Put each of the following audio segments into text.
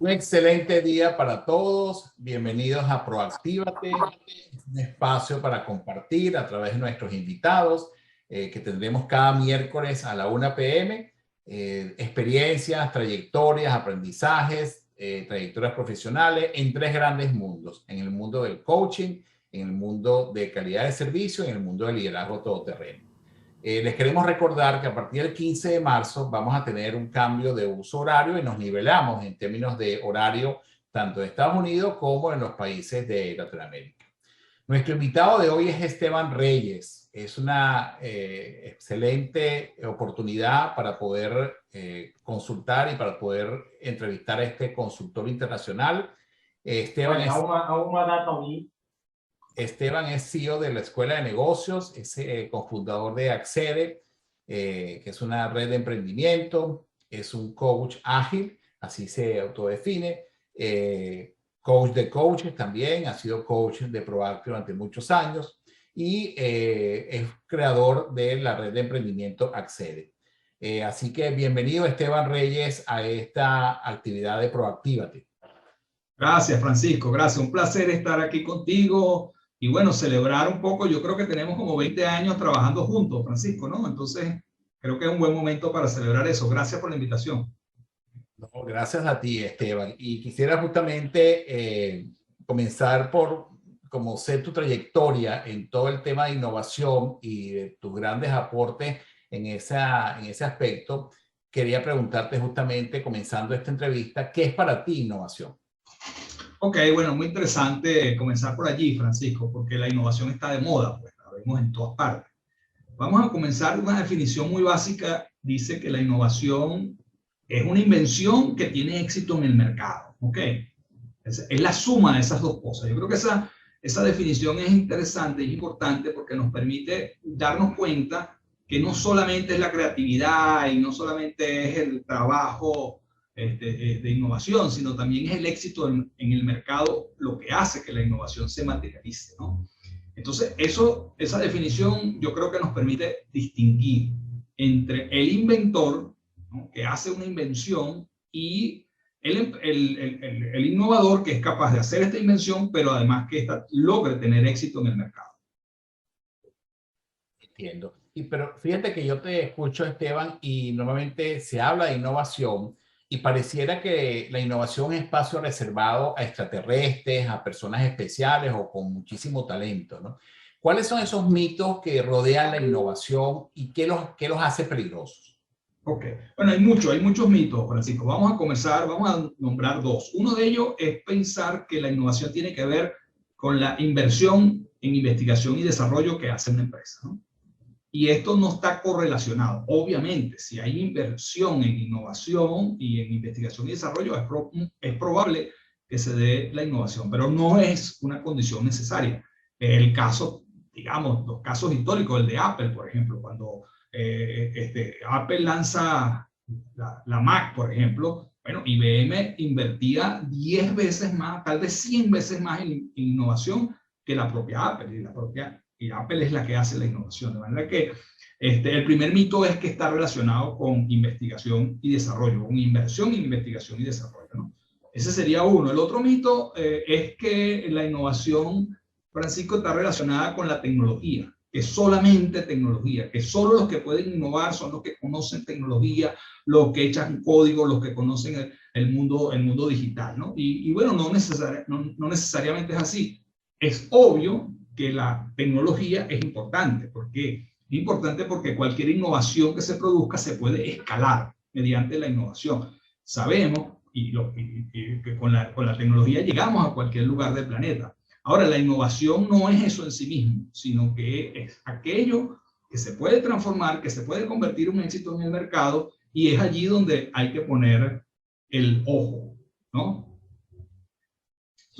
Un excelente día para todos. Bienvenidos a Proactívate, un espacio para compartir a través de nuestros invitados que tendremos cada miércoles a la 1 p.m. Experiencias, trayectorias, aprendizajes, trayectorias profesionales en tres grandes mundos. En el mundo del coaching, en el mundo de calidad de servicio y en el mundo del liderazgo todoterreno. Les queremos recordar que a partir del 15 de marzo vamos a tener un cambio de uso horario y nos nivelamos en términos de horario tanto de Estados Unidos como en los países de Latinoamérica. Nuestro invitado de hoy es Esteban Reyes. Es una excelente oportunidad para poder consultar y para poder entrevistar a este consultor internacional. Esteban es CEO de la Escuela de Negocios, es cofundador de Accede, que es una red de emprendimiento, es un coach ágil, así se autodefine, coach de coaches también, ha sido coach de Proactive durante muchos años y es creador de la red de emprendimiento Accede. Así que bienvenido Esteban Reyes a esta actividad de Proactívate. Gracias, Francisco. Gracias. Un placer estar aquí contigo y bueno, celebrar un poco. Yo creo que tenemos como 20 años trabajando juntos, Francisco, ¿no? Entonces, creo que es un buen momento para celebrar eso. Gracias por la invitación. No, gracias a ti, Esteban. Y quisiera justamente comenzar por, como sé tu trayectoria en todo el tema de innovación y de tus grandes aportes en ese aspecto, quería preguntarte justamente, comenzando esta entrevista, ¿qué es para ti innovación? Ok, bueno, muy interesante comenzar por allí, Francisco, porque la innovación está de moda, pues la vemos en todas partes. Vamos a comenzar una definición muy básica. Dice que la innovación es una invención que tiene éxito en el mercado, ¿ok? Es la suma de esas dos cosas. Yo creo que esa definición es interesante y importante porque nos permite darnos cuenta que no solamente es la creatividad y no solamente es el trabajo de innovación, sino también es el éxito en el mercado lo que hace que la innovación se materialice, ¿no? Entonces, esa definición yo creo que nos permite distinguir entre el inventor, ¿no?, que hace una invención, y el innovador que es capaz de hacer esta invención, pero además que logre tener éxito en el mercado. Entiendo. Pero fíjate que yo te escucho, Esteban, y normalmente se habla de innovación y pareciera que la innovación es espacio reservado a extraterrestres, a personas especiales o con muchísimo talento, ¿no? ¿Cuáles son esos mitos que rodean la innovación y qué los hace peligrosos? Ok, bueno, hay muchos mitos, Francisco. Vamos a nombrar dos. Uno de ellos es pensar que la innovación tiene que ver con la inversión en investigación y desarrollo que hace una empresa, ¿no? Y esto no está correlacionado. Obviamente, si hay inversión en innovación y en investigación y desarrollo, es probable que se dé la innovación, pero no es una condición necesaria. El caso, digamos, los casos históricos, el de Apple, por ejemplo, cuando Apple lanza la Mac, por ejemplo, bueno, IBM invertía 10 veces más, tal vez 100 veces más en innovación que la propia Apple, y Apple es la que hace la innovación. De manera que el primer mito es que está relacionado con investigación y desarrollo, con inversión en investigación y desarrollo, ¿no? Ese sería uno. El otro mito es que la innovación, Francisco, está relacionada con la tecnología, que solamente tecnología, que solo los que pueden innovar son los que conocen tecnología, los que echan código, los que conocen el mundo digital, ¿no? Y bueno, no necesariamente es así. Es obvio que la tecnología es importante. ¿Por qué? Es importante porque cualquier innovación que se produzca se puede escalar mediante la innovación. Sabemos que con la tecnología llegamos a cualquier lugar del planeta. Ahora, la innovación no es eso en sí mismo, sino que es aquello que se puede transformar, que se puede convertir en un éxito en el mercado, y es allí donde hay que poner el ojo, ¿no?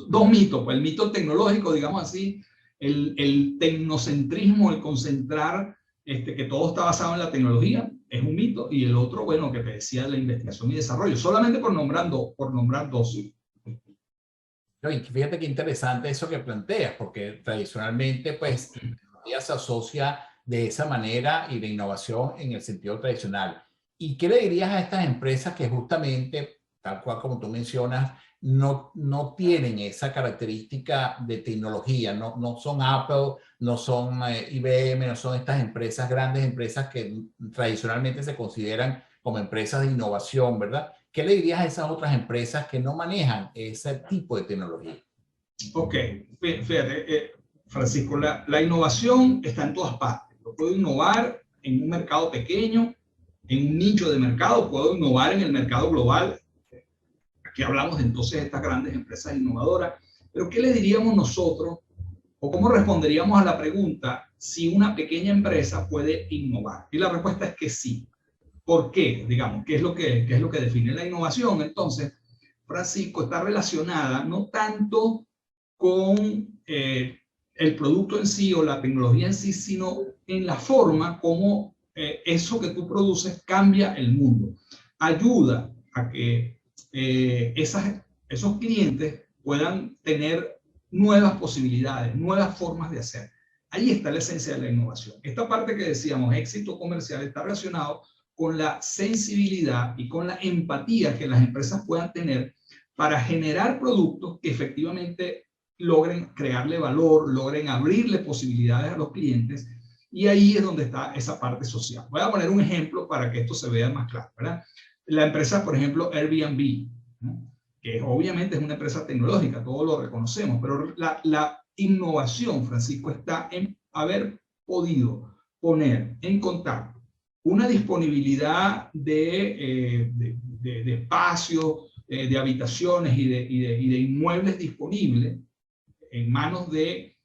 Dos mitos, pues el mito tecnológico, digamos así, el tecnocentrismo, el concentrar que todo está basado en la tecnología, es un mito, y el otro, bueno, que te decía, la investigación y desarrollo, solamente por nombrar dos. No, y fíjate qué interesante eso que planteas, porque tradicionalmente, pues, la tecnología se asocia de esa manera y de innovación en el sentido tradicional. ¿Y qué le dirías a estas empresas que justamente tal cual como tú mencionas, no tienen esa característica de tecnología, no son Apple, no son IBM, no son estas empresas, grandes empresas que tradicionalmente se consideran como empresas de innovación, ¿verdad? ¿Qué le dirías a esas otras empresas que no manejan ese tipo de tecnología? Ok, fíjate, Francisco, la innovación está en todas partes. Yo puedo innovar en un mercado pequeño, en un nicho de mercado, puedo innovar en el mercado global. Aquí hablamos de entonces estas grandes empresas innovadoras, pero ¿qué le diríamos nosotros o cómo responderíamos a la pregunta si una pequeña empresa puede innovar? Y la respuesta es que sí. ¿Por qué? Digamos, ¿qué es lo que define la innovación? Entonces, Francisco, está relacionada no tanto con el producto en sí o la tecnología en sí, sino en la forma como eso que tú produces cambia el mundo. Ayuda a que esos clientes puedan tener nuevas posibilidades, nuevas formas de hacer. Ahí está la esencia de la innovación. Esta parte que decíamos, éxito comercial, está relacionado con la sensibilidad y con la empatía que las empresas puedan tener para generar productos que efectivamente logren crearle valor, logren abrirle posibilidades a los clientes, y ahí es donde está esa parte social. Voy a poner un ejemplo para que esto se vea más claro, ¿verdad? La empresa, por ejemplo, Airbnb, ¿no? Que obviamente es una empresa tecnológica, todos lo reconocemos, pero la innovación, Francisco, está en haber podido poner en contacto una disponibilidad de espacios, de habitaciones y de inmuebles disponibles en manos de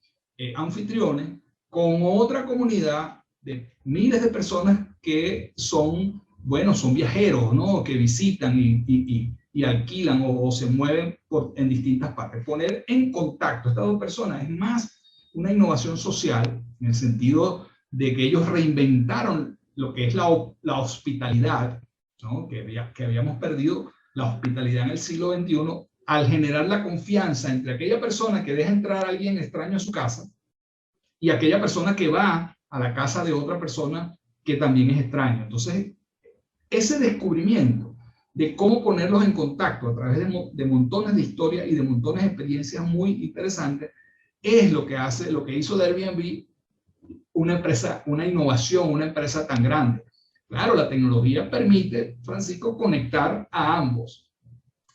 anfitriones con otra comunidad de miles de personas que son, bueno, son viajeros, ¿no? Que visitan y alquilan o se mueven en distintas partes. Poner en contacto a estas dos personas es más una innovación social, en el sentido de que ellos reinventaron lo que es la hospitalidad, ¿no? Que habíamos perdido la hospitalidad en el siglo XXI al generar la confianza entre aquella persona que deja entrar a alguien extraño a su casa y aquella persona que va a la casa de otra persona que también es extraño. Entonces, ese descubrimiento de cómo ponerlos en contacto a través de montones de historias y de montones de experiencias muy interesantes es lo que hace, lo que hizo de Airbnb una empresa, una innovación, una empresa tan grande. Claro, la tecnología permite, Francisco, conectar a ambos,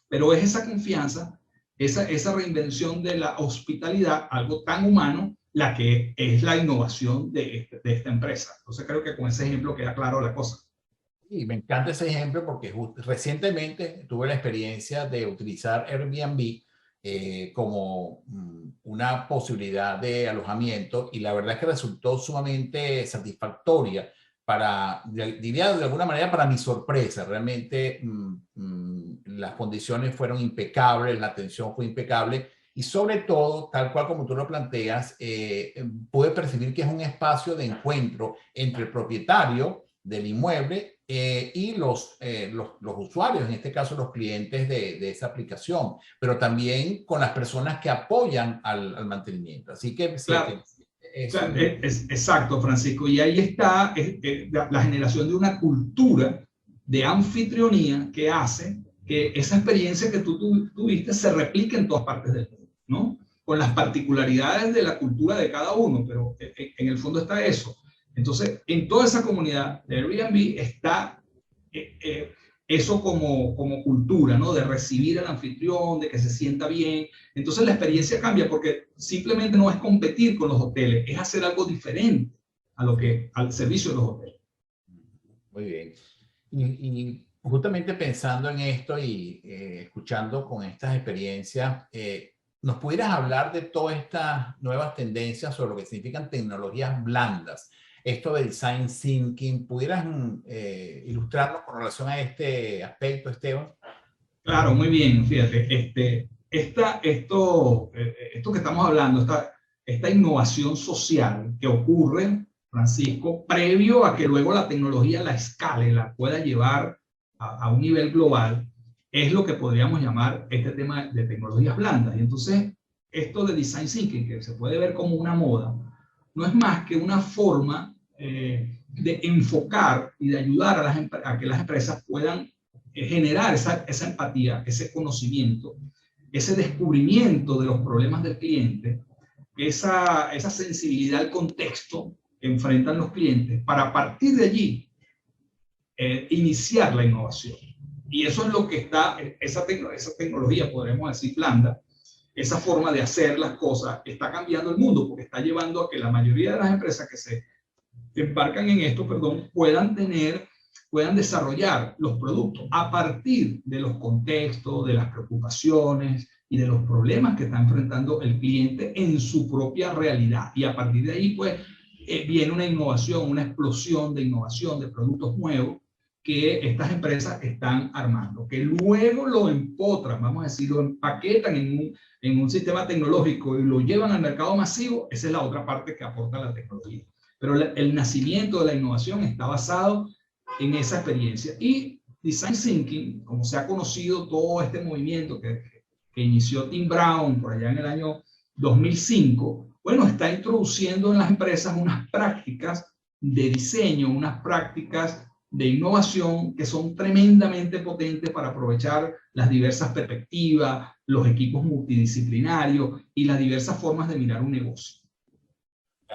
pero es esa confianza, esa reinvención de la hospitalidad, algo tan humano, la que es la innovación de esta empresa. Entonces creo que con ese ejemplo queda claro la cosa. Y me encanta ese ejemplo porque recientemente tuve la experiencia de utilizar Airbnb como una posibilidad de alojamiento, y la verdad es que resultó sumamente satisfactoria diría de alguna manera para mi sorpresa. Realmente las condiciones fueron impecables, la atención fue impecable, y sobre todo, tal cual como tú lo planteas, pude percibir que es un espacio de encuentro entre el propietario del inmueble y los usuarios, en este caso los clientes de esa aplicación, pero también con las personas que apoyan al mantenimiento. Así que sí, claro. Claro, exacto, Francisco. Y ahí está la generación de una cultura de anfitrionía que hace que esa experiencia que tú tuviste se replique en todas partes del mundo, ¿no? Con las particularidades de la cultura de cada uno, pero en el fondo está eso. Entonces, en toda esa comunidad de Airbnb está eso como cultura, ¿no? De recibir al anfitrión, de que se sienta bien. Entonces la experiencia cambia porque simplemente no es competir con los hoteles, es hacer algo diferente al servicio de los hoteles. Muy bien. Y justamente pensando en esto y escuchando con estas experiencias, ¿nos pudieras hablar de todas estas nuevas tendencias sobre lo que significan tecnologías blandas? Esto del design thinking, ¿pudieras ilustrarnos con relación a este aspecto, Esteban? Claro, muy bien, fíjate, esto que estamos hablando, esta innovación social que ocurre, Francisco, previo a que luego la tecnología la escale, la pueda llevar a un nivel global, es lo que podríamos llamar este tema de tecnologías blandas. Y entonces, esto de design thinking, que se puede ver como una moda, no es más que una forma de enfocar y de ayudar a que las empresas puedan generar esa empatía, ese conocimiento, ese descubrimiento de los problemas del cliente, esa sensibilidad al contexto que enfrentan los clientes, para a partir de allí iniciar la innovación. Y eso es lo que está, esa tecnología, podremos decir, blanda, esa forma de hacer las cosas, está cambiando el mundo, porque está llevando a que la mayoría de las empresas que se embarcan en esto, puedan desarrollar los productos a partir de los contextos, de las preocupaciones y de los problemas que está enfrentando el cliente en su propia realidad. Y a partir de ahí, pues, viene una innovación, una explosión de innovación de productos nuevos que estas empresas están armando, que luego lo empotran, vamos a decir, lo empaquetan en un sistema tecnológico y lo llevan al mercado masivo. Esa es la otra parte que aporta la tecnología. Pero el nacimiento de la innovación está basado en esa experiencia. Y Design Thinking, como se ha conocido todo este movimiento que inició Tim Brown por allá en el año 2005, bueno, está introduciendo en las empresas unas prácticas de diseño, unas prácticas de innovación que son tremendamente potentes para aprovechar las diversas perspectivas, los equipos multidisciplinarios y las diversas formas de mirar un negocio.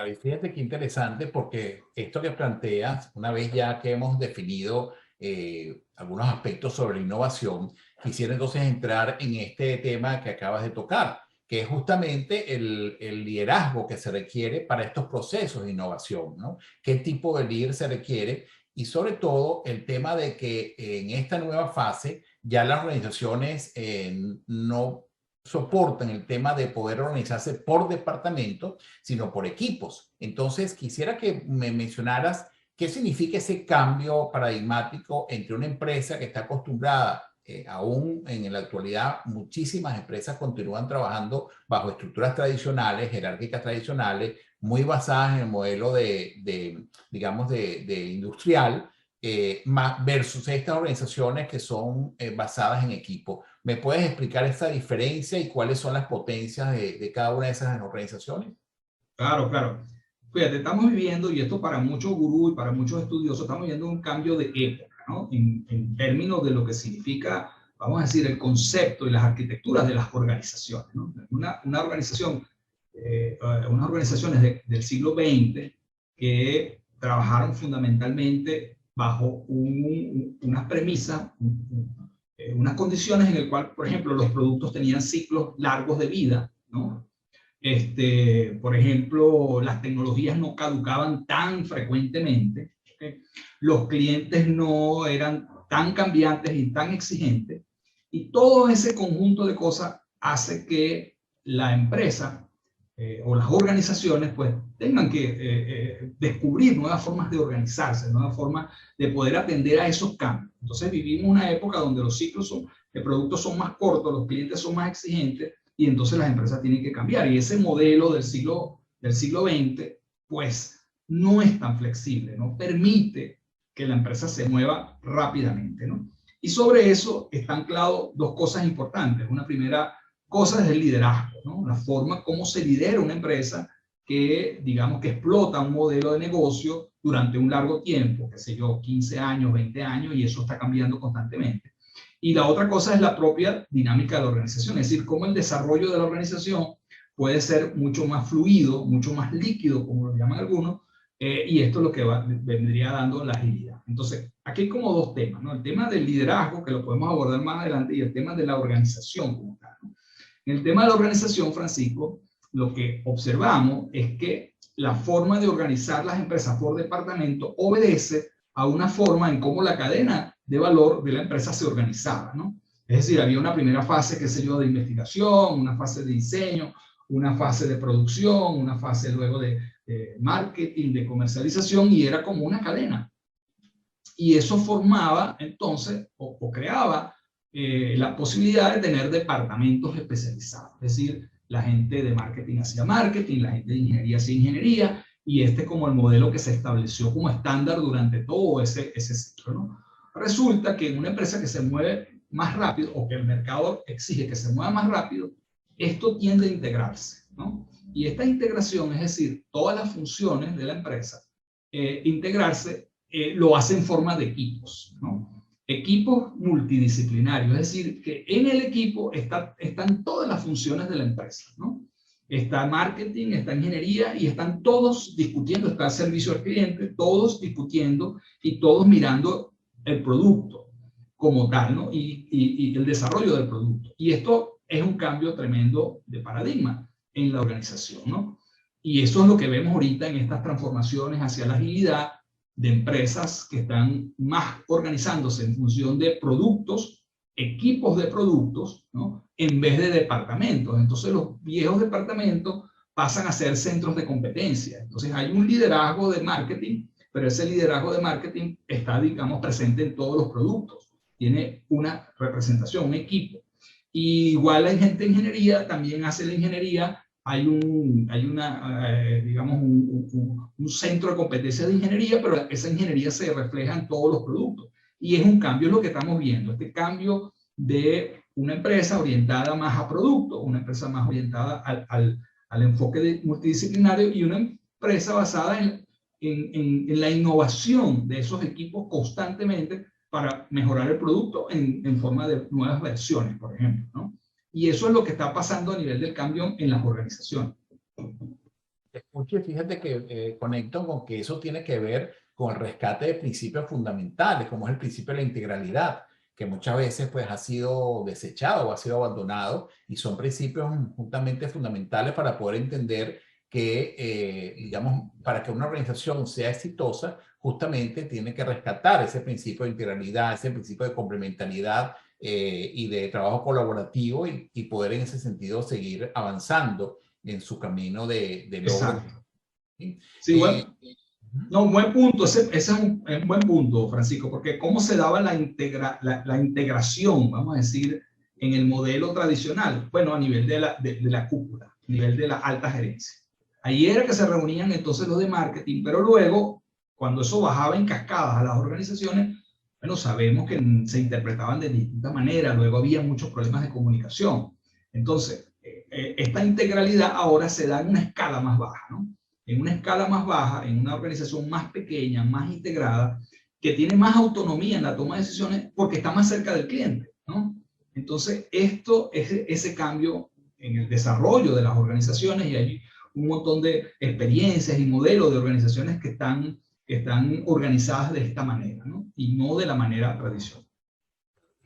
Y fíjate qué interesante, porque esto que planteas, una vez ya que hemos definido algunos aspectos sobre la innovación, quisiera entonces entrar en este tema que acabas de tocar, que es justamente el liderazgo que se requiere para estos procesos de innovación, ¿no? ¿Qué tipo de líder se requiere? Y sobre todo el tema de que en esta nueva fase ya las organizaciones no soportan el tema de poder organizarse por departamento, sino por equipos. Entonces, quisiera que me mencionaras qué significa ese cambio paradigmático entre una empresa que está acostumbrada, aún en la actualidad, muchísimas empresas continúan trabajando bajo estructuras tradicionales, jerárquicas tradicionales, muy basadas en el modelo digamos, de industrial, versus estas organizaciones que son basadas en equipo. ¿Me puedes explicar esa diferencia y cuáles son las potencias de cada una de esas organizaciones? Claro, claro. Fíjate, estamos viviendo, y esto para muchos gurús y para muchos estudiosos, estamos viviendo un cambio de época, ¿no? En términos de lo que significa, vamos a decir, el concepto y las arquitecturas de las organizaciones, ¿no? Unas organizaciones del siglo XX que trabajaron fundamentalmente bajo unas premisas, unas condiciones en el cual, por ejemplo, los productos tenían ciclos largos de vida, ¿no? Por ejemplo, las tecnologías no caducaban tan frecuentemente, ¿okay? Los clientes no eran tan cambiantes y tan exigentes, y todo ese conjunto de cosas hace que la empresa o las organizaciones pues tengan que descubrir nuevas formas de organizarse, nuevas formas de poder atender a esos cambios. Entonces vivimos una época donde los ciclos de productos son más cortos, los clientes son más exigentes, y entonces las empresas tienen que cambiar. Y ese modelo del siglo XX, pues, no es tan flexible, no permite que la empresa se mueva rápidamente, ¿no? Y sobre eso están ancladas dos cosas importantes. Una primera cosa es el liderazgo, ¿no? La forma como se lidera una empresa que, digamos, que explota un modelo de negocio durante un largo tiempo, qué sé yo, 15 años, 20 años, y eso está cambiando constantemente. Y la otra cosa es la propia dinámica de la organización, es decir, cómo el desarrollo de la organización puede ser mucho más fluido, mucho más líquido, como lo llaman algunos, y esto es lo que vendría dando la agilidad. Entonces, aquí hay como dos temas, ¿no? El tema del liderazgo, que lo podemos abordar más adelante, y el tema de la organización como tal, ¿no? En el tema de la organización, Francisco, lo que observamos es que la forma de organizar las empresas por departamento obedece a una forma en cómo la cadena de valor de la empresa se organizaba, ¿no? Es decir, había una primera fase, qué sé yo, de investigación, una fase de diseño, una fase de producción, una fase luego de marketing, de comercialización, y era como una cadena. Y eso formaba entonces, o creaba la posibilidad de tener departamentos especializados. Es decir, la gente de marketing hacía marketing, la gente de ingeniería hacía ingeniería, y este como el modelo que se estableció como estándar durante todo ese ciclo, ¿no? Resulta que en una empresa que se mueve más rápido, o que el mercado exige que se mueva más rápido, esto tiende a integrarse, ¿no? Y esta integración, es decir, todas las funciones de la empresa, integrarse, lo hace en forma de equipos, ¿no? equipos multidisciplinarios, es decir, que en el equipo están todas las funciones de la empresa, ¿no? Está marketing, está ingeniería y están todos discutiendo, está servicio al cliente, todos discutiendo y todos mirando el producto como tal, ¿no? Y el desarrollo del producto. Y esto es un cambio tremendo de paradigma en la organización, ¿no? Y eso es lo que vemos ahorita en estas transformaciones hacia la agilidad de empresas que están más organizándose en función de productos, equipos de productos, ¿no? En vez de departamentos. Entonces los viejos departamentos pasan a ser centros de competencia. Entonces hay un liderazgo de marketing, pero ese liderazgo de marketing está, digamos, presente en todos los productos. Tiene una representación, un equipo. Y igual la gente de ingeniería también hace la ingeniería. Hay un centro de competencia de ingeniería, pero esa ingeniería se refleja en todos los productos. Y es un cambio lo que estamos viendo, este cambio de una empresa orientada más a producto, una empresa más orientada al enfoque multidisciplinario y una empresa basada en la innovación de esos equipos constantemente para mejorar el producto en forma de nuevas versiones, por ejemplo, ¿no? Y eso es lo que está pasando a nivel del cambio en las organizaciones. Escuche, fíjate que conecto con que eso tiene que ver con el rescate de principios fundamentales, como es el principio de la integralidad, que muchas veces pues, ha sido desechado o ha sido abandonado, y son principios justamente fundamentales para poder entender que, digamos, para que una organización sea exitosa, justamente tiene que rescatar ese principio de integralidad, ese principio de complementariedad, y de trabajo colaborativo y poder en ese sentido seguir avanzando en su camino de logro. ¿Sí? Sí, bueno, no, un buen punto, ese es un buen punto, Francisco, porque cómo se daba la integración, vamos a decir, en el modelo tradicional, bueno, a nivel de la cúpula, a nivel de la alta gerencia. Ahí era que se reunían entonces los de marketing, pero luego, cuando eso bajaba en cascadas a las organizaciones, bueno, sabemos que se interpretaban de distintas maneras, luego había muchos problemas de comunicación. Entonces, esta integralidad ahora se da en una escala más baja, ¿no? En una escala más baja, en una organización más pequeña, más integrada, que tiene más autonomía en la toma de decisiones porque está más cerca del cliente, ¿no? Entonces, esto es ese cambio en el desarrollo de las organizaciones, y hay un montón de experiencias y modelos de organizaciones que están organizadas de esta manera, ¿no? Y no de la manera tradicional.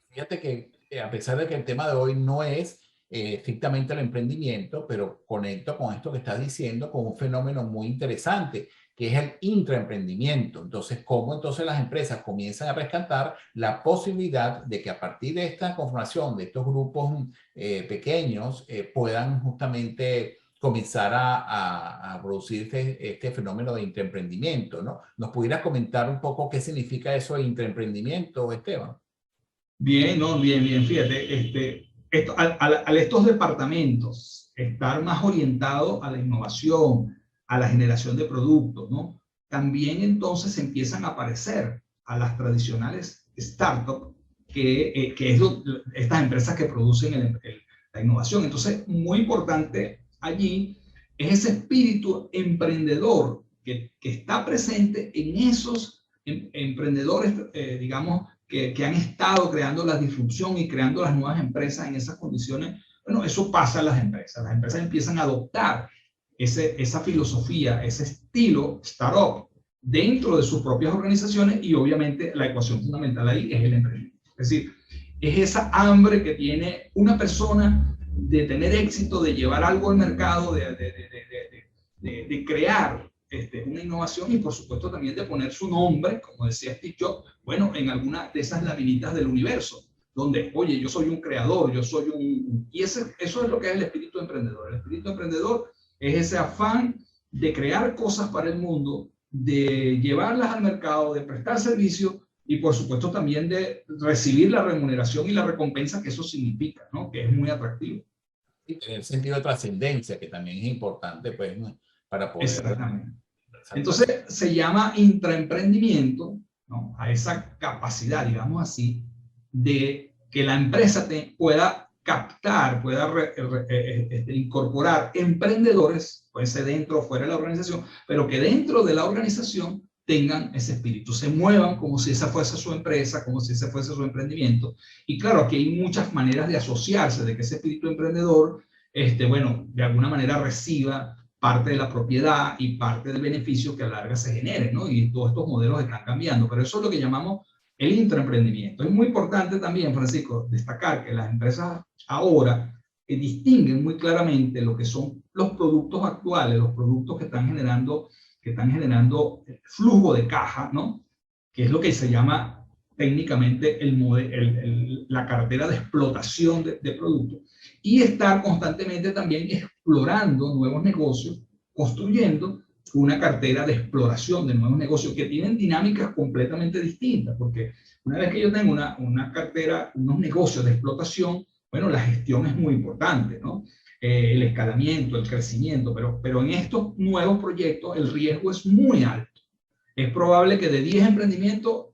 Fíjate que a pesar de que el tema de hoy no es estrictamente el emprendimiento, pero conecto con esto que estás diciendo con un fenómeno muy interesante, que es el intraemprendimiento. Entonces, cómo entonces las empresas comienzan a rescatar la posibilidad de que a partir de esta conformación de estos grupos pequeños puedan justamente comenzar a producir este fenómeno de intraemprendimiento, ¿no? ¿Nos pudieras comentar un poco qué significa eso de intraemprendimiento, Esteban? Bien, no, bien, fíjate, al estos departamentos estar más orientados a la innovación, a la generación de productos, ¿no? También entonces empiezan a aparecer a las tradicionales startups, que es estas empresas que producen la innovación. Entonces, muy importante allí es ese espíritu emprendedor que está presente en esos emprendedores, digamos, que han estado creando la disrupción y creando las nuevas empresas en esas condiciones. Bueno, eso pasa a las empresas. Las empresas empiezan a adoptar esa filosofía, ese estilo startup dentro de sus propias organizaciones, y obviamente la ecuación fundamental ahí es el emprendimiento. Es decir, es esa hambre que tiene una persona de tener éxito, de llevar algo al mercado, de crear una innovación, y por supuesto también de poner su nombre, como decía Steve Jobs, bueno, en alguna de esas laminitas del universo, donde, oye, yo soy un creador, yo soy un... Y eso es lo que es el espíritu emprendedor. El espíritu emprendedor es ese afán de crear cosas para el mundo, de llevarlas al mercado, de prestar servicios, y por supuesto también de recibir la remuneración y la recompensa que eso significa, ¿no? Que es muy atractivo. Y tener sentido de trascendencia, que también es importante, pues, para poder... Exactamente. Entonces se llama intraemprendimiento, ¿no? A esa capacidad, digamos así, de que la empresa pueda captar, pueda incorporar emprendedores, puede ser dentro o fuera de la organización, pero que dentro de la organización tengan ese espíritu, se muevan como si esa fuese su empresa, como si ese fuese su emprendimiento. Y claro, aquí hay muchas maneras de asociarse, de que ese espíritu emprendedor, bueno, de alguna manera reciba parte de la propiedad y parte del beneficio que a la larga se genere, ¿no? Y todos estos modelos están cambiando, pero eso es lo que llamamos el intraemprendimiento. Es muy importante también, Francisco, destacar que las empresas ahora distinguen muy claramente lo que son los productos actuales, los productos que están generando flujo de caja, ¿no? Que es lo que se llama técnicamente la cartera de explotación de productos, y estar constantemente también explorando nuevos negocios, construyendo una cartera de exploración de nuevos negocios que tienen dinámicas completamente distintas, porque una vez que yo tengo una cartera, unos negocios de explotación, bueno, la gestión es muy importante, ¿no? El escalamiento, el crecimiento, pero en estos nuevos proyectos el riesgo es muy alto. Es probable que de 10 emprendimientos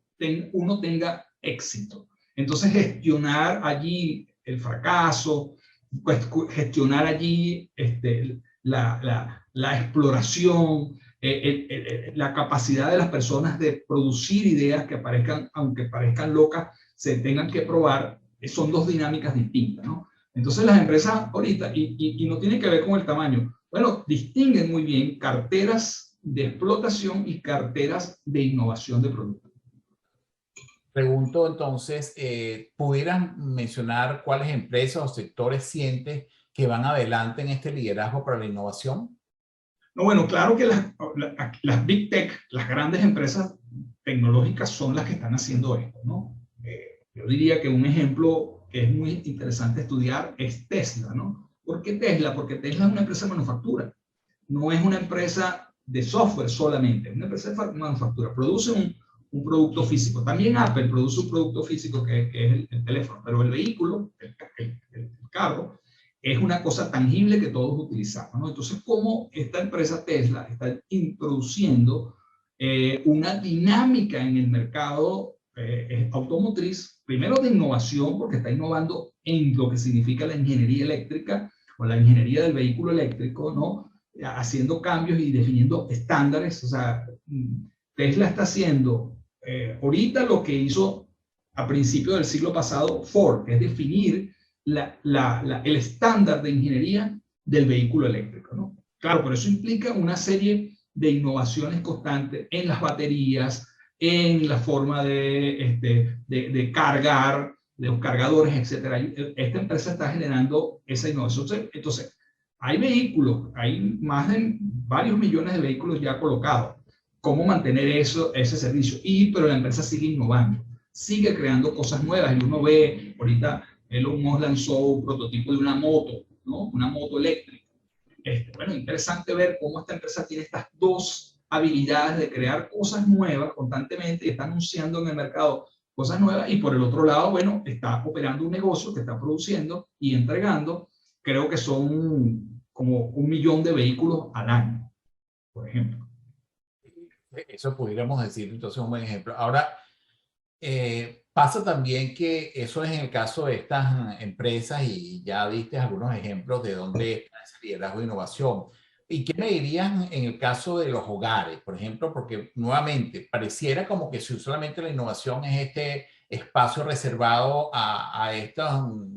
uno tenga éxito. Entonces, gestionar allí el fracaso, pues, gestionar allí la exploración, la capacidad de las personas de producir ideas que aparezcan, aunque parezcan locas, se tengan que probar, son dos dinámicas distintas, ¿no? Entonces las empresas ahorita, y no tiene que ver con el tamaño, bueno, distinguen muy bien carteras de explotación y carteras de innovación de productos. Pregunto entonces, ¿pudieras mencionar cuáles empresas o sectores sientes que van adelante en este liderazgo para la innovación? No, bueno, claro que las Big Tech, las grandes empresas tecnológicas son las que están haciendo esto, ¿no? Yo diría que un ejemplo que es muy interesante estudiar es Tesla, ¿no? ¿Por qué Tesla? Porque Tesla es una empresa de manufactura, no es una empresa de software solamente, es una empresa de manufactura, produce un producto físico. También Apple produce un producto físico que es el teléfono, pero el vehículo, el carro, es una cosa tangible que todos utilizamos, ¿no? Entonces, ¿cómo esta empresa Tesla está introduciendo una dinámica en el mercado automotriz, primero de innovación, porque está innovando en lo que significa la ingeniería eléctrica o la ingeniería del vehículo eléctrico, ¿no? Haciendo cambios y definiendo estándares. O sea, Tesla está haciendo ahorita lo que hizo a principios del siglo pasado Ford, que es definir el estándar de ingeniería del vehículo eléctrico, ¿no? Claro, pero eso implica una serie de innovaciones constantes en las baterías, en la forma de cargar, de los cargadores, etcétera. Esta empresa está generando esa innovación. Entonces, hay vehículos, hay más de varios millones de vehículos ya colocados. ¿Cómo mantener ese servicio? Pero la empresa sigue innovando, sigue creando cosas nuevas. Y uno ve, ahorita Elon Musk lanzó un prototipo de una moto, ¿no? Una moto eléctrica. Bueno, interesante ver cómo esta empresa tiene estas dos habilidades de crear cosas nuevas constantemente y está anunciando en el mercado cosas nuevas, y por el otro lado, bueno, está operando un negocio que está produciendo y entregando, creo que son como 1 millón de vehículos al año, por ejemplo. Eso pudiéramos decir entonces un buen ejemplo. Ahora, pasa también que eso es en el caso de estas empresas, y ya diste algunos ejemplos de dónde está ese liderazgo de innovación. ¿Y qué me dirías en el caso de los hogares, por ejemplo? Porque nuevamente pareciera como que si solamente la innovación es este espacio reservado a estos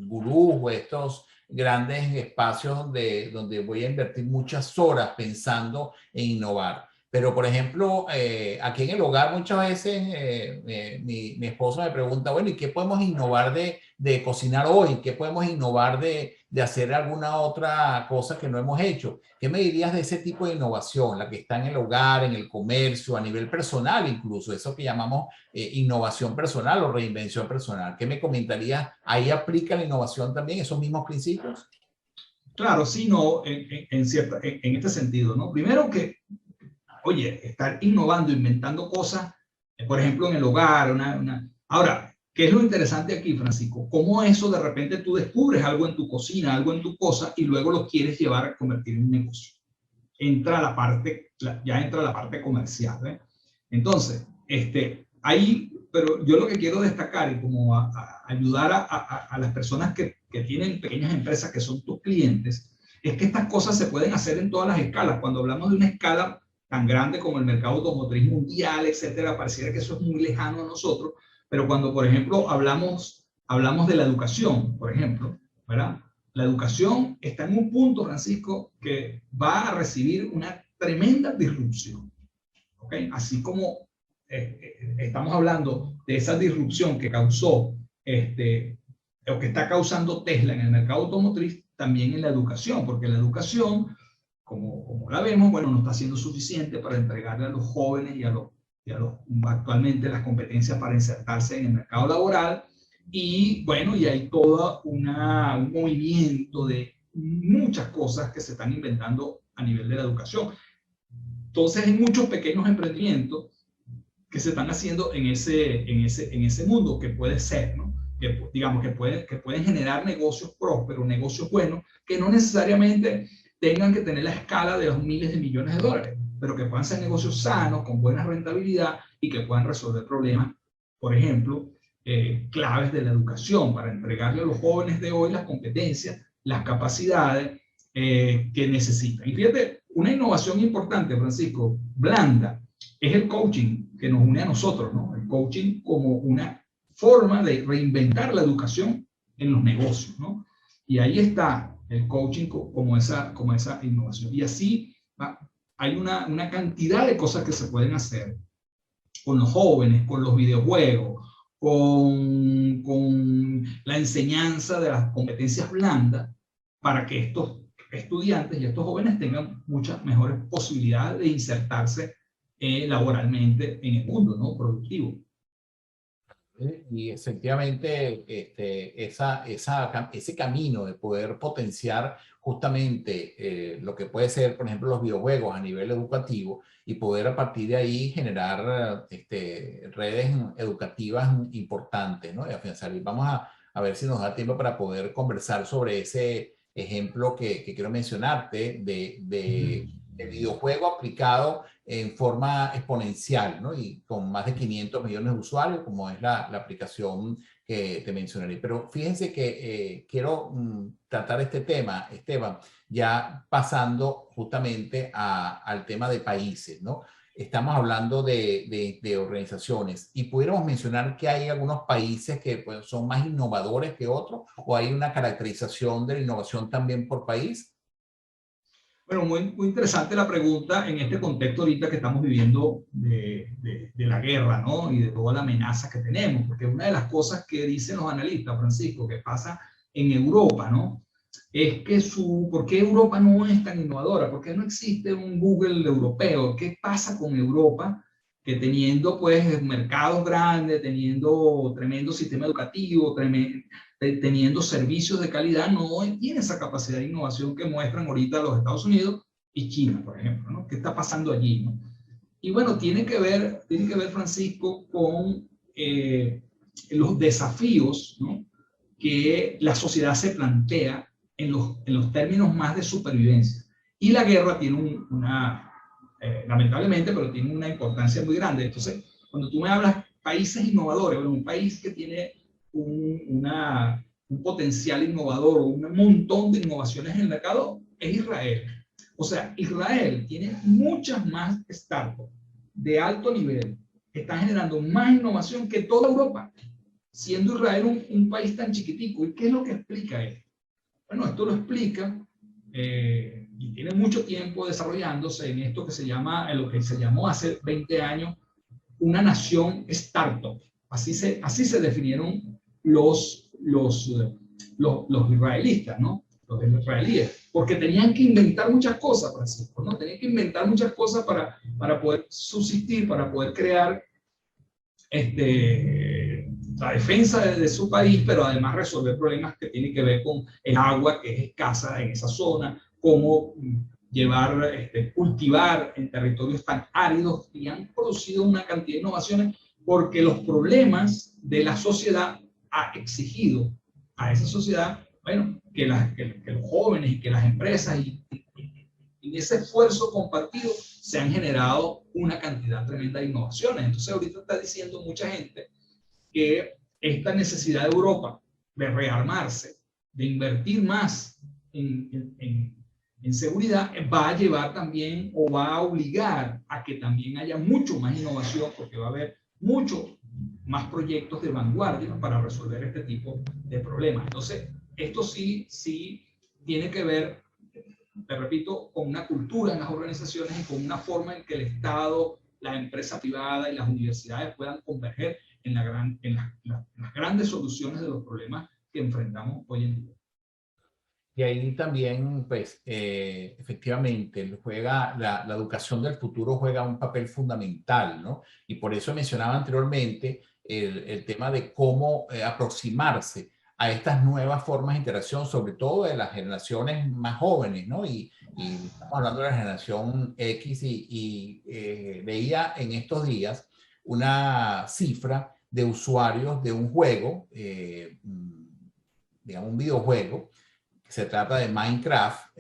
gurús o estos grandes espacios donde voy a invertir muchas horas pensando en innovar. Pero, por ejemplo, aquí en el hogar muchas veces mi esposo me pregunta, bueno, ¿y qué podemos innovar de cocinar hoy? ¿Qué podemos innovar de hacer alguna otra cosa que no hemos hecho? ¿Qué me dirías de ese tipo de innovación? La que está en el hogar, en el comercio, a nivel personal incluso, eso que llamamos innovación personal o reinvención personal. ¿Qué me comentarías? ¿Ahí aplica la innovación también, esos mismos principios? Claro, sí, no, en este sentido, ¿no? Primero que, oye, estar innovando, inventando cosas, por ejemplo, en el hogar. Ahora, ¿qué es lo interesante aquí, Francisco? Cómo eso de repente tú descubres algo en tu cocina, algo en tu cosa, y luego lo quieres llevar a convertir en un negocio. Entra ya entra la parte comercial, ¿eh? Entonces, ahí, pero yo lo que quiero destacar y como ayudar a las personas que tienen pequeñas empresas que son tus clientes, es que estas cosas se pueden hacer en todas las escalas. Cuando hablamos de una escala tan grande como el mercado automotriz mundial, etcétera. Pareciera que eso es muy lejano a nosotros, pero cuando, por ejemplo, hablamos de la educación, por ejemplo, ¿verdad? La educación está en un punto, Francisco, que va a recibir una tremenda disrupción, ¿ok? Así como estamos hablando de esa disrupción que causó, o que está causando Tesla en el mercado automotriz, también en la educación, porque la educación, como la vemos, bueno, no está siendo suficiente para entregarle a los jóvenes y a los actualmente las competencias para insertarse en el mercado laboral. Y bueno, y hay todo un movimiento de muchas cosas que se están inventando a nivel de la educación. Entonces hay muchos pequeños emprendimientos que se están haciendo en ese mundo, que puede ser, ¿no? Que, digamos, que pueden generar negocios prósperos, negocios buenos, que no necesariamente tengan que tener la escala de los miles de millones de dólares, pero que puedan ser negocios sanos, con buena rentabilidad y que puedan resolver problemas, por ejemplo, claves de la educación, para entregarle a los jóvenes de hoy las competencias, las capacidades que necesitan. Y fíjate, una innovación importante, Francisco, blanda, es el coaching que nos une a nosotros, ¿no? El coaching como una forma de reinventar la educación en los negocios, ¿no? Y ahí está el coaching como esa innovación. Y así hay una cantidad de cosas que se pueden hacer con los jóvenes, con los videojuegos, con la enseñanza de las competencias blandas, para que estos estudiantes y estos jóvenes tengan muchas mejores posibilidades de insertarse laboralmente en el mundo, ¿no? Productivo. Y efectivamente, ese camino de poder potenciar justamente lo que puede ser, por ejemplo, los videojuegos a nivel educativo, y poder a partir de ahí generar redes educativas importantes, ¿no? Y afianzar. Y vamos a ver si nos da tiempo para poder conversar sobre ese ejemplo que quiero mencionarte de videojuego aplicado en forma exponencial, ¿no? Y con más de 500 millones de usuarios, como es la aplicación que te mencionaré. Pero fíjense que quiero tratar este tema, Esteban, ya pasando justamente al tema de países, ¿no? Estamos hablando de organizaciones, y pudiéramos mencionar que hay algunos países que pues, son más innovadores que otros, o hay una caracterización de la innovación también por país. Bueno, muy interesante la pregunta en este contexto ahorita que estamos viviendo de la guerra, ¿no? Y de toda la amenaza que tenemos, porque una de las cosas que dicen los analistas, Francisco, que pasa en Europa, ¿no? Es que ¿por qué Europa no es tan innovadora? ¿Por qué no existe un Google europeo? ¿Qué pasa con Europa? Que teniendo pues mercados grandes, teniendo tremendo sistema educativo, teniendo servicios de calidad, no tiene esa capacidad de innovación que muestran ahorita los Estados Unidos y China, por ejemplo, ¿no? ¿Qué está pasando allí, ¿no? Y bueno, tiene que ver, Francisco, con los desafíos, ¿no? Que la sociedad se plantea en los términos más de supervivencia. Y la guerra tiene lamentablemente, pero tiene una importancia muy grande. Entonces, cuando tú me hablas países innovadores, bueno, un país que tiene un potencial innovador, un montón de innovaciones en el mercado, es Israel. O sea, Israel tiene muchas más startups de alto nivel que están generando más innovación que toda Europa, siendo Israel un país tan chiquitico. ¿Y qué es lo que explica esto? Bueno, esto lo explica y tiene mucho tiempo desarrollándose en esto que se llama, en lo que se llamó hace 20 años, una nación startup. Así se definieron los israelitas, ¿no? Los israelíes, porque tenían que inventar muchas cosas, Francisco, ¿no? Tenían que inventar muchas cosas para poder subsistir, para poder crear la defensa de su país, pero además resolver problemas que tienen que ver con el agua, que es escasa en esa zona, cómo cultivar en territorios tan áridos, y han producido una cantidad de innovaciones porque los problemas de la sociedad ha exigido a esa sociedad, bueno, que los jóvenes y que las empresas y en ese esfuerzo compartido se han generado una cantidad tremenda de innovaciones. Entonces ahorita está diciendo mucha gente que esta necesidad de Europa de rearmarse, de invertir más en en seguridad, va a llevar también o va a obligar a que también haya mucho más innovación, porque va a haber mucho más proyectos de vanguardia para resolver este tipo de problemas. Entonces, esto sí tiene que ver, te repito, con una cultura en las organizaciones y con una forma en que el Estado, la empresa privada y las universidades puedan converger en las grandes soluciones de los problemas que enfrentamos hoy en día. Y ahí también, pues, efectivamente, la educación del futuro juega un papel fundamental, ¿no? Y por eso mencionaba anteriormente el tema de cómo aproximarse a estas nuevas formas de interacción, sobre todo de las generaciones más jóvenes, ¿no? Y estamos hablando de la generación X veía en estos días una cifra de usuarios de un juego, digamos un videojuego. Se trata de Minecraft.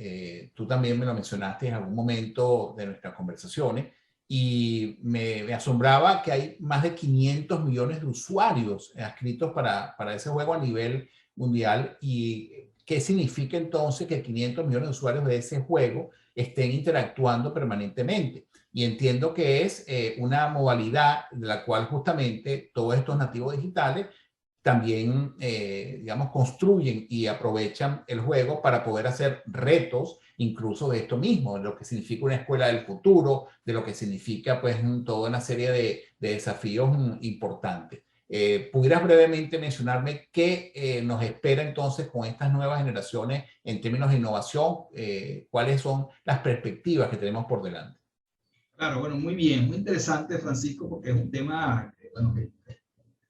Tú también me lo mencionaste en algún momento de nuestras conversaciones y me asombraba que hay más de 500 millones de usuarios adscritos para ese juego a nivel mundial. ¿Y qué significa entonces que 500 millones de usuarios de ese juego estén interactuando permanentemente? Y entiendo que es una modalidad de la cual justamente todos estos nativos digitales también, digamos, construyen y aprovechan el juego para poder hacer retos, incluso de esto mismo, de lo que significa una escuela del futuro, de lo que significa, pues, toda una serie de desafíos importantes. ¿Pudieras brevemente mencionarme qué nos espera entonces con estas nuevas generaciones en términos de innovación? ¿Cuáles son las perspectivas que tenemos por delante? Claro, bueno, muy bien, muy interesante, Francisco, porque es un tema que, bueno, que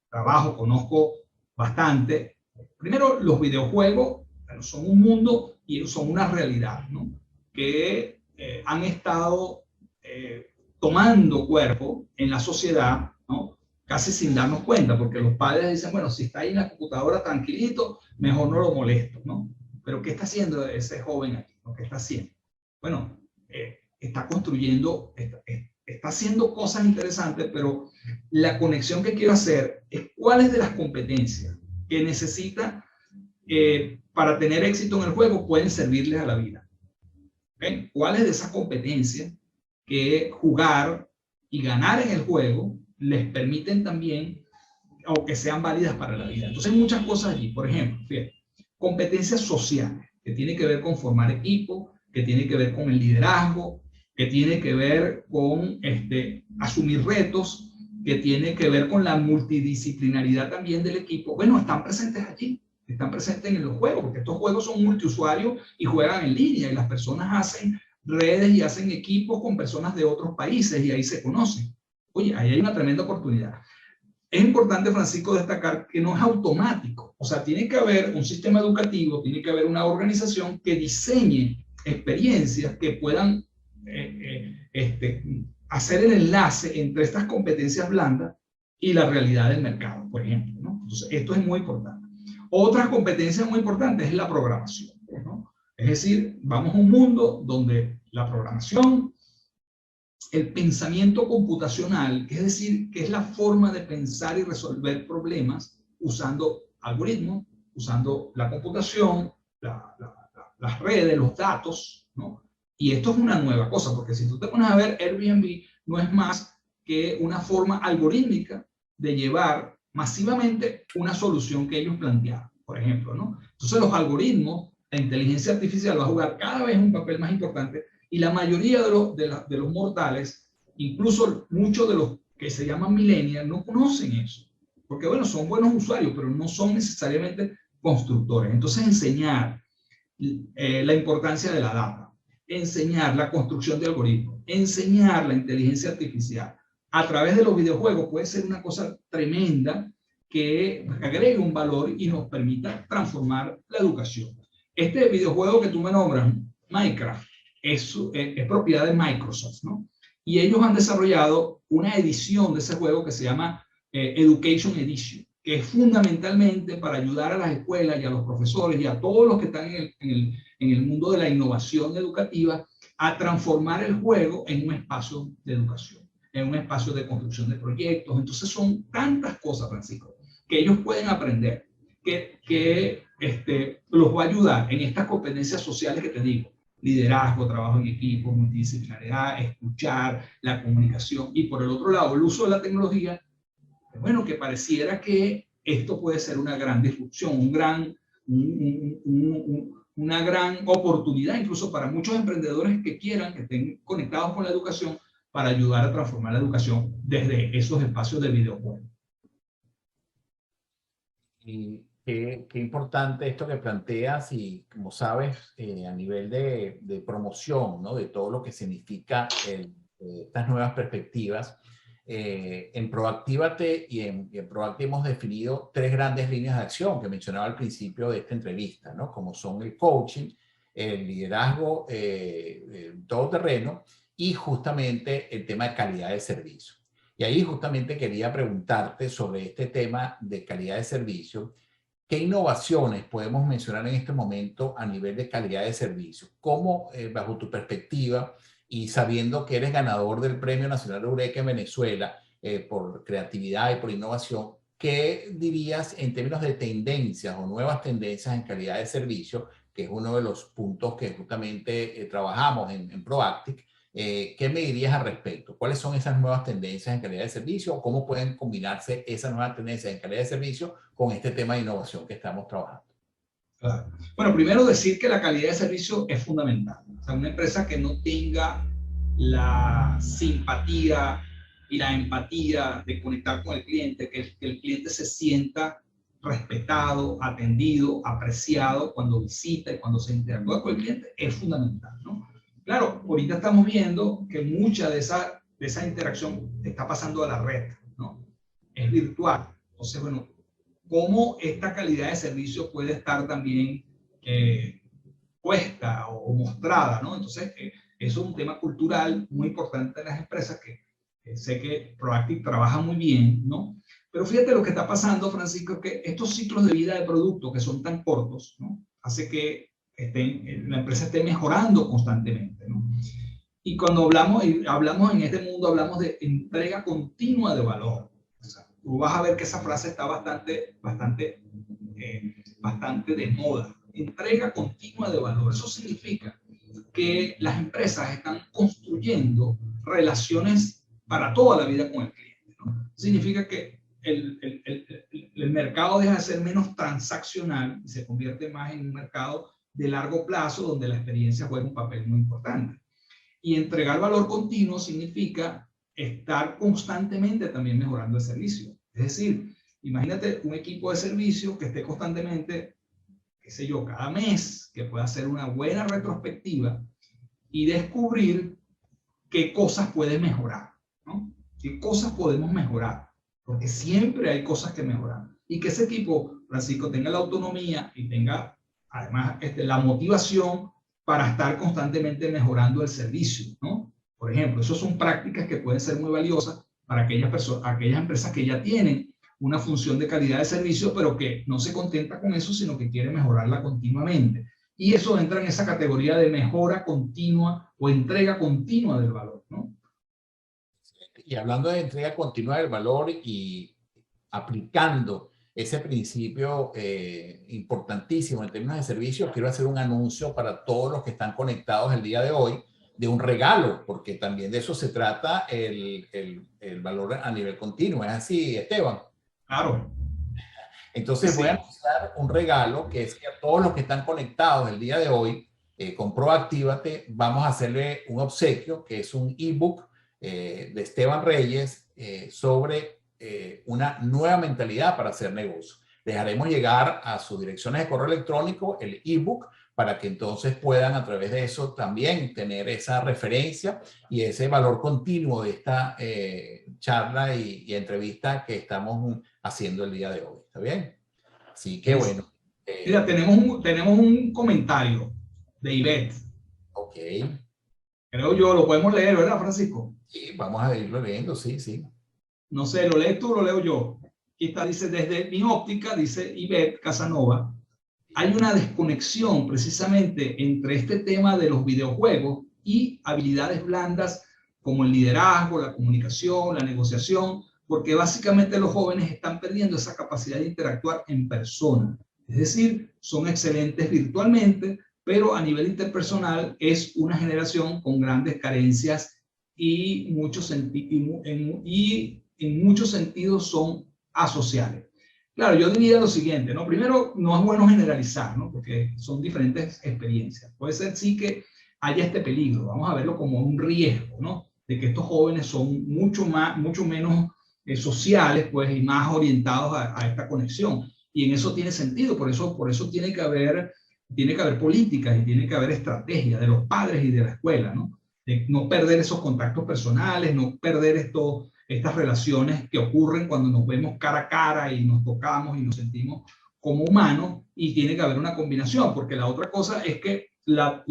trabajo, conozco bastante. Primero, los videojuegos, bueno, son un mundo y son una realidad, ¿no? Que han estado tomando cuerpo en la sociedad, ¿no? Casi sin darnos cuenta, porque los padres dicen, bueno, si está ahí en la computadora tranquilito, mejor no lo molesto, ¿no? Pero ¿qué está haciendo ese joven aquí? ¿No? ¿Qué está haciendo? Bueno, está construyendo, está haciendo cosas interesantes, pero la conexión que quiero hacer es cuáles de las competencias que necesita para tener éxito en el juego pueden servirles a la vida. ¿Okay? ¿Cuáles de esas competencias que jugar y ganar en el juego les permiten también o que sean válidas para la vida? Entonces hay muchas cosas allí. Por ejemplo, fíjate, competencias sociales, que tiene que ver con formar equipo, que tiene que ver con el liderazgo, que tiene que ver con asumir retos, que tiene que ver con la multidisciplinaridad también del equipo. Bueno, están presentes allí, están presentes en los juegos, porque estos juegos son multiusuarios y juegan en línea, y las personas hacen redes y hacen equipos con personas de otros países y ahí se conocen. Oye, ahí hay una tremenda oportunidad. Es importante, Francisco, destacar que no es automático. O sea, tiene que haber un sistema educativo, tiene que haber una organización que diseñe experiencias que puedan hacer el enlace entre estas competencias blandas y la realidad del mercado, por ejemplo, ¿no? Entonces, esto es muy importante. Otra competencia muy importante es la programación, ¿no? Es decir, vamos a un mundo donde la programación, el pensamiento computacional, que es decir, que es la forma de pensar y resolver problemas usando algoritmos, usando la computación, las redes, los datos, ¿no? Y esto es una nueva cosa, porque si tú te pones a ver, Airbnb no es más que una forma algorítmica de llevar masivamente una solución que ellos plantearon, por ejemplo, ¿no? Entonces los algoritmos, la inteligencia artificial va a jugar cada vez un papel más importante y la mayoría de los mortales, incluso muchos de los que se llaman millennials, no conocen eso. Porque, bueno, son buenos usuarios, pero no son necesariamente constructores. Entonces, enseñar la importancia de la data, enseñar la construcción de algoritmos, enseñar la inteligencia artificial a través de los videojuegos puede ser una cosa tremenda que agregue un valor y nos permita transformar la educación. Este videojuego que tú me nombras, Minecraft, es propiedad de Microsoft, ¿no? Y ellos han desarrollado una edición de ese juego que se llama Education Edition, que es fundamentalmente para ayudar a las escuelas y a los profesores y a todos los que están en el mundo de la innovación educativa a transformar el juego en un espacio de educación, en un espacio de construcción de proyectos. Entonces son tantas cosas, Francisco, que ellos pueden aprender, que los va a ayudar en estas competencias sociales que te digo. liderazgo, trabajo en equipo, multidisciplinariedad, escuchar, la comunicación. Y por el otro lado, el uso de la tecnología, bueno, que pareciera que esto puede ser una gran disrupción, una gran oportunidad incluso para muchos emprendedores que quieran, que estén conectados con la educación, para ayudar a transformar la educación desde esos espacios de videojuegos. Y qué importante esto que planteas y, como sabes, a nivel de promoción, ¿no? De todo lo que significa estas nuevas perspectivas. En Proactívate y en Proactive hemos definido 3 grandes líneas de acción que mencionaba al principio de esta entrevista, ¿no? Como son el coaching, el liderazgo todoterreno y justamente el tema de calidad de servicio. Y ahí justamente quería preguntarte sobre este tema de calidad de servicio. ¿Qué innovaciones podemos mencionar en este momento a nivel de calidad de servicio? ¿Cómo, bajo tu perspectiva, y sabiendo que eres ganador del Premio Nacional de Eureka en Venezuela por creatividad y por innovación, qué dirías en términos de tendencias o nuevas tendencias en calidad de servicio, que es uno de los puntos que justamente trabajamos en Proactive? ¿Qué me dirías al respecto? ¿Cuáles son esas nuevas tendencias en calidad de servicio? ¿Cómo pueden combinarse esas nuevas tendencias en calidad de servicio con este tema de innovación que estamos trabajando? Claro. Bueno, primero decir que la calidad de servicio es fundamental. O sea, una empresa que no tenga la simpatía y la empatía de conectar con el cliente, que el cliente se sienta respetado, atendido, apreciado cuando visita y cuando se interactúa con el cliente, es fundamental, ¿no? Claro, ahorita estamos viendo que mucha de esa interacción está pasando a la red, ¿no? Es virtual. Entonces, bueno, ¿cómo esta calidad de servicio puede estar también puesta o mostrada, ¿no? Entonces, eso es un tema cultural muy importante en las empresas que sé que Proactive trabaja muy bien, ¿no? Pero fíjate lo que está pasando, Francisco, que estos ciclos de vida de producto que son tan cortos, ¿no? Hace que la empresa esté mejorando constantemente, ¿no? Y cuando hablamos en este mundo, hablamos de entrega continua de valor. O sea, tú vas a ver que esa frase está bastante de moda. Entrega continua de valor. Eso significa que las empresas están construyendo relaciones para toda la vida con el cliente, ¿no? Significa que el mercado deja de ser menos transaccional y se convierte más en un mercado de largo plazo donde la experiencia juega un papel muy importante. Y entregar valor continuo significa estar constantemente también mejorando el servicio. Es decir, imagínate un equipo de servicio que esté constantemente, qué sé yo, cada mes, que pueda hacer una buena retrospectiva y descubrir qué cosas puede mejorar, ¿no? ¿Qué cosas podemos mejorar? Porque siempre hay cosas que mejorar. Y que ese equipo, Francisco, tenga la autonomía y tenga además la motivación para estar constantemente mejorando el servicio, ¿no? Por ejemplo, esas son prácticas que pueden ser muy valiosas para aquellas empresas que ya tienen una función de calidad de servicio, pero que no se contenta con eso, sino que quiere mejorarla continuamente. Y eso entra en esa categoría de mejora continua o entrega continua del valor, ¿no? Y hablando de entrega continua del valor y aplicando ese principio importantísimo en términos de servicios, quiero hacer un anuncio para todos los que están conectados el día de hoy de un regalo, porque también de eso se trata el valor a nivel continuo. ¿Es así, Esteban? Claro. Entonces sí, voy a anunciar un regalo que es que a todos los que están conectados el día de hoy con Proactívate, vamos a hacerle un obsequio, que es un ebook de Esteban Reyes sobre una nueva mentalidad para hacer negocio. Les haremos llegar a sus direcciones de correo electrónico el ebook para que entonces puedan a través de eso también tener esa referencia y ese valor continuo de esta charla y entrevista que estamos haciendo el día de hoy. ¿Está bien? Así que bueno. Mira, tenemos un comentario de Ivette. Ok. Creo yo, lo podemos leer, ¿verdad, Francisco? Sí, vamos a irlo leyendo, sí, sí. No sé, ¿lo lees tú o lo leo yo? Aquí está, dice, desde mi óptica, dice Ivette Casanova, hay una desconexión precisamente entre este tema de los videojuegos y habilidades blandas como el liderazgo, la comunicación, la negociación, porque básicamente los jóvenes están perdiendo esa capacidad de interactuar en persona. Es decir, son excelentes virtualmente, pero a nivel interpersonal es una generación con grandes carencias y, en muchos sentidos son asociales. Claro, yo diría lo siguiente, ¿no? Primero, no es bueno generalizar, ¿no? Porque son diferentes experiencias. Puede ser sí que haya este peligro, vamos a verlo como un riesgo, ¿no? De que estos jóvenes son mucho menos sociales, pues, y más orientados a esta conexión. Y en eso tiene sentido, por eso tiene que haber políticas y tiene que haber estrategias de los padres y de la escuela, ¿no? De no perder esos contactos personales, no perder estas relaciones que ocurren cuando nos vemos cara a cara y nos tocamos y nos sentimos como humanos, y tiene que haber una combinación, porque la otra cosa es que la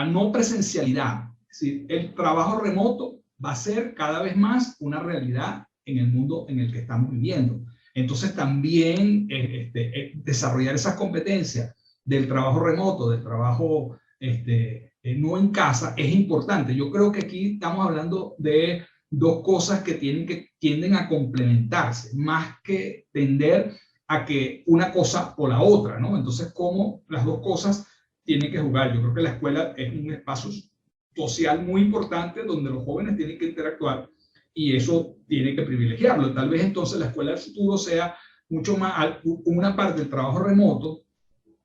no presencialidad, es decir, el trabajo remoto va a ser cada vez más una realidad en el mundo en el que estamos viviendo. Entonces también desarrollar esas competencias del trabajo remoto, del trabajo no en casa, es importante. Yo creo que aquí estamos hablando de dos cosas que tienden a complementarse, más que tender a que una cosa o la otra, ¿no? Entonces, cómo las dos cosas tienen que jugar. Yo creo que la escuela es un espacio social muy importante donde los jóvenes tienen que interactuar, y eso tiene que privilegiarlo. Tal vez entonces la escuela del futuro sea mucho más una parte del trabajo remoto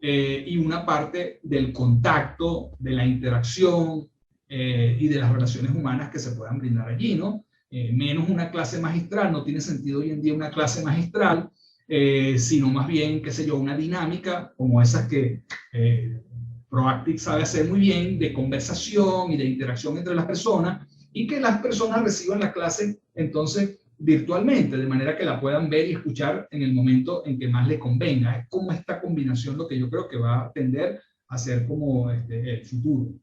y una parte del contacto, de la interacción y de las relaciones humanas que se puedan brindar allí, ¿no? Menos una clase magistral. No tiene sentido hoy en día una clase magistral, sino más bien, qué sé yo, una dinámica como esas que Proactive sabe hacer muy bien, de conversación y de interacción entre las personas, y que las personas reciban la clase entonces virtualmente, de manera que la puedan ver y escuchar en el momento en que más les convenga. Es como esta combinación lo que yo creo que va a tender a ser como el futuro.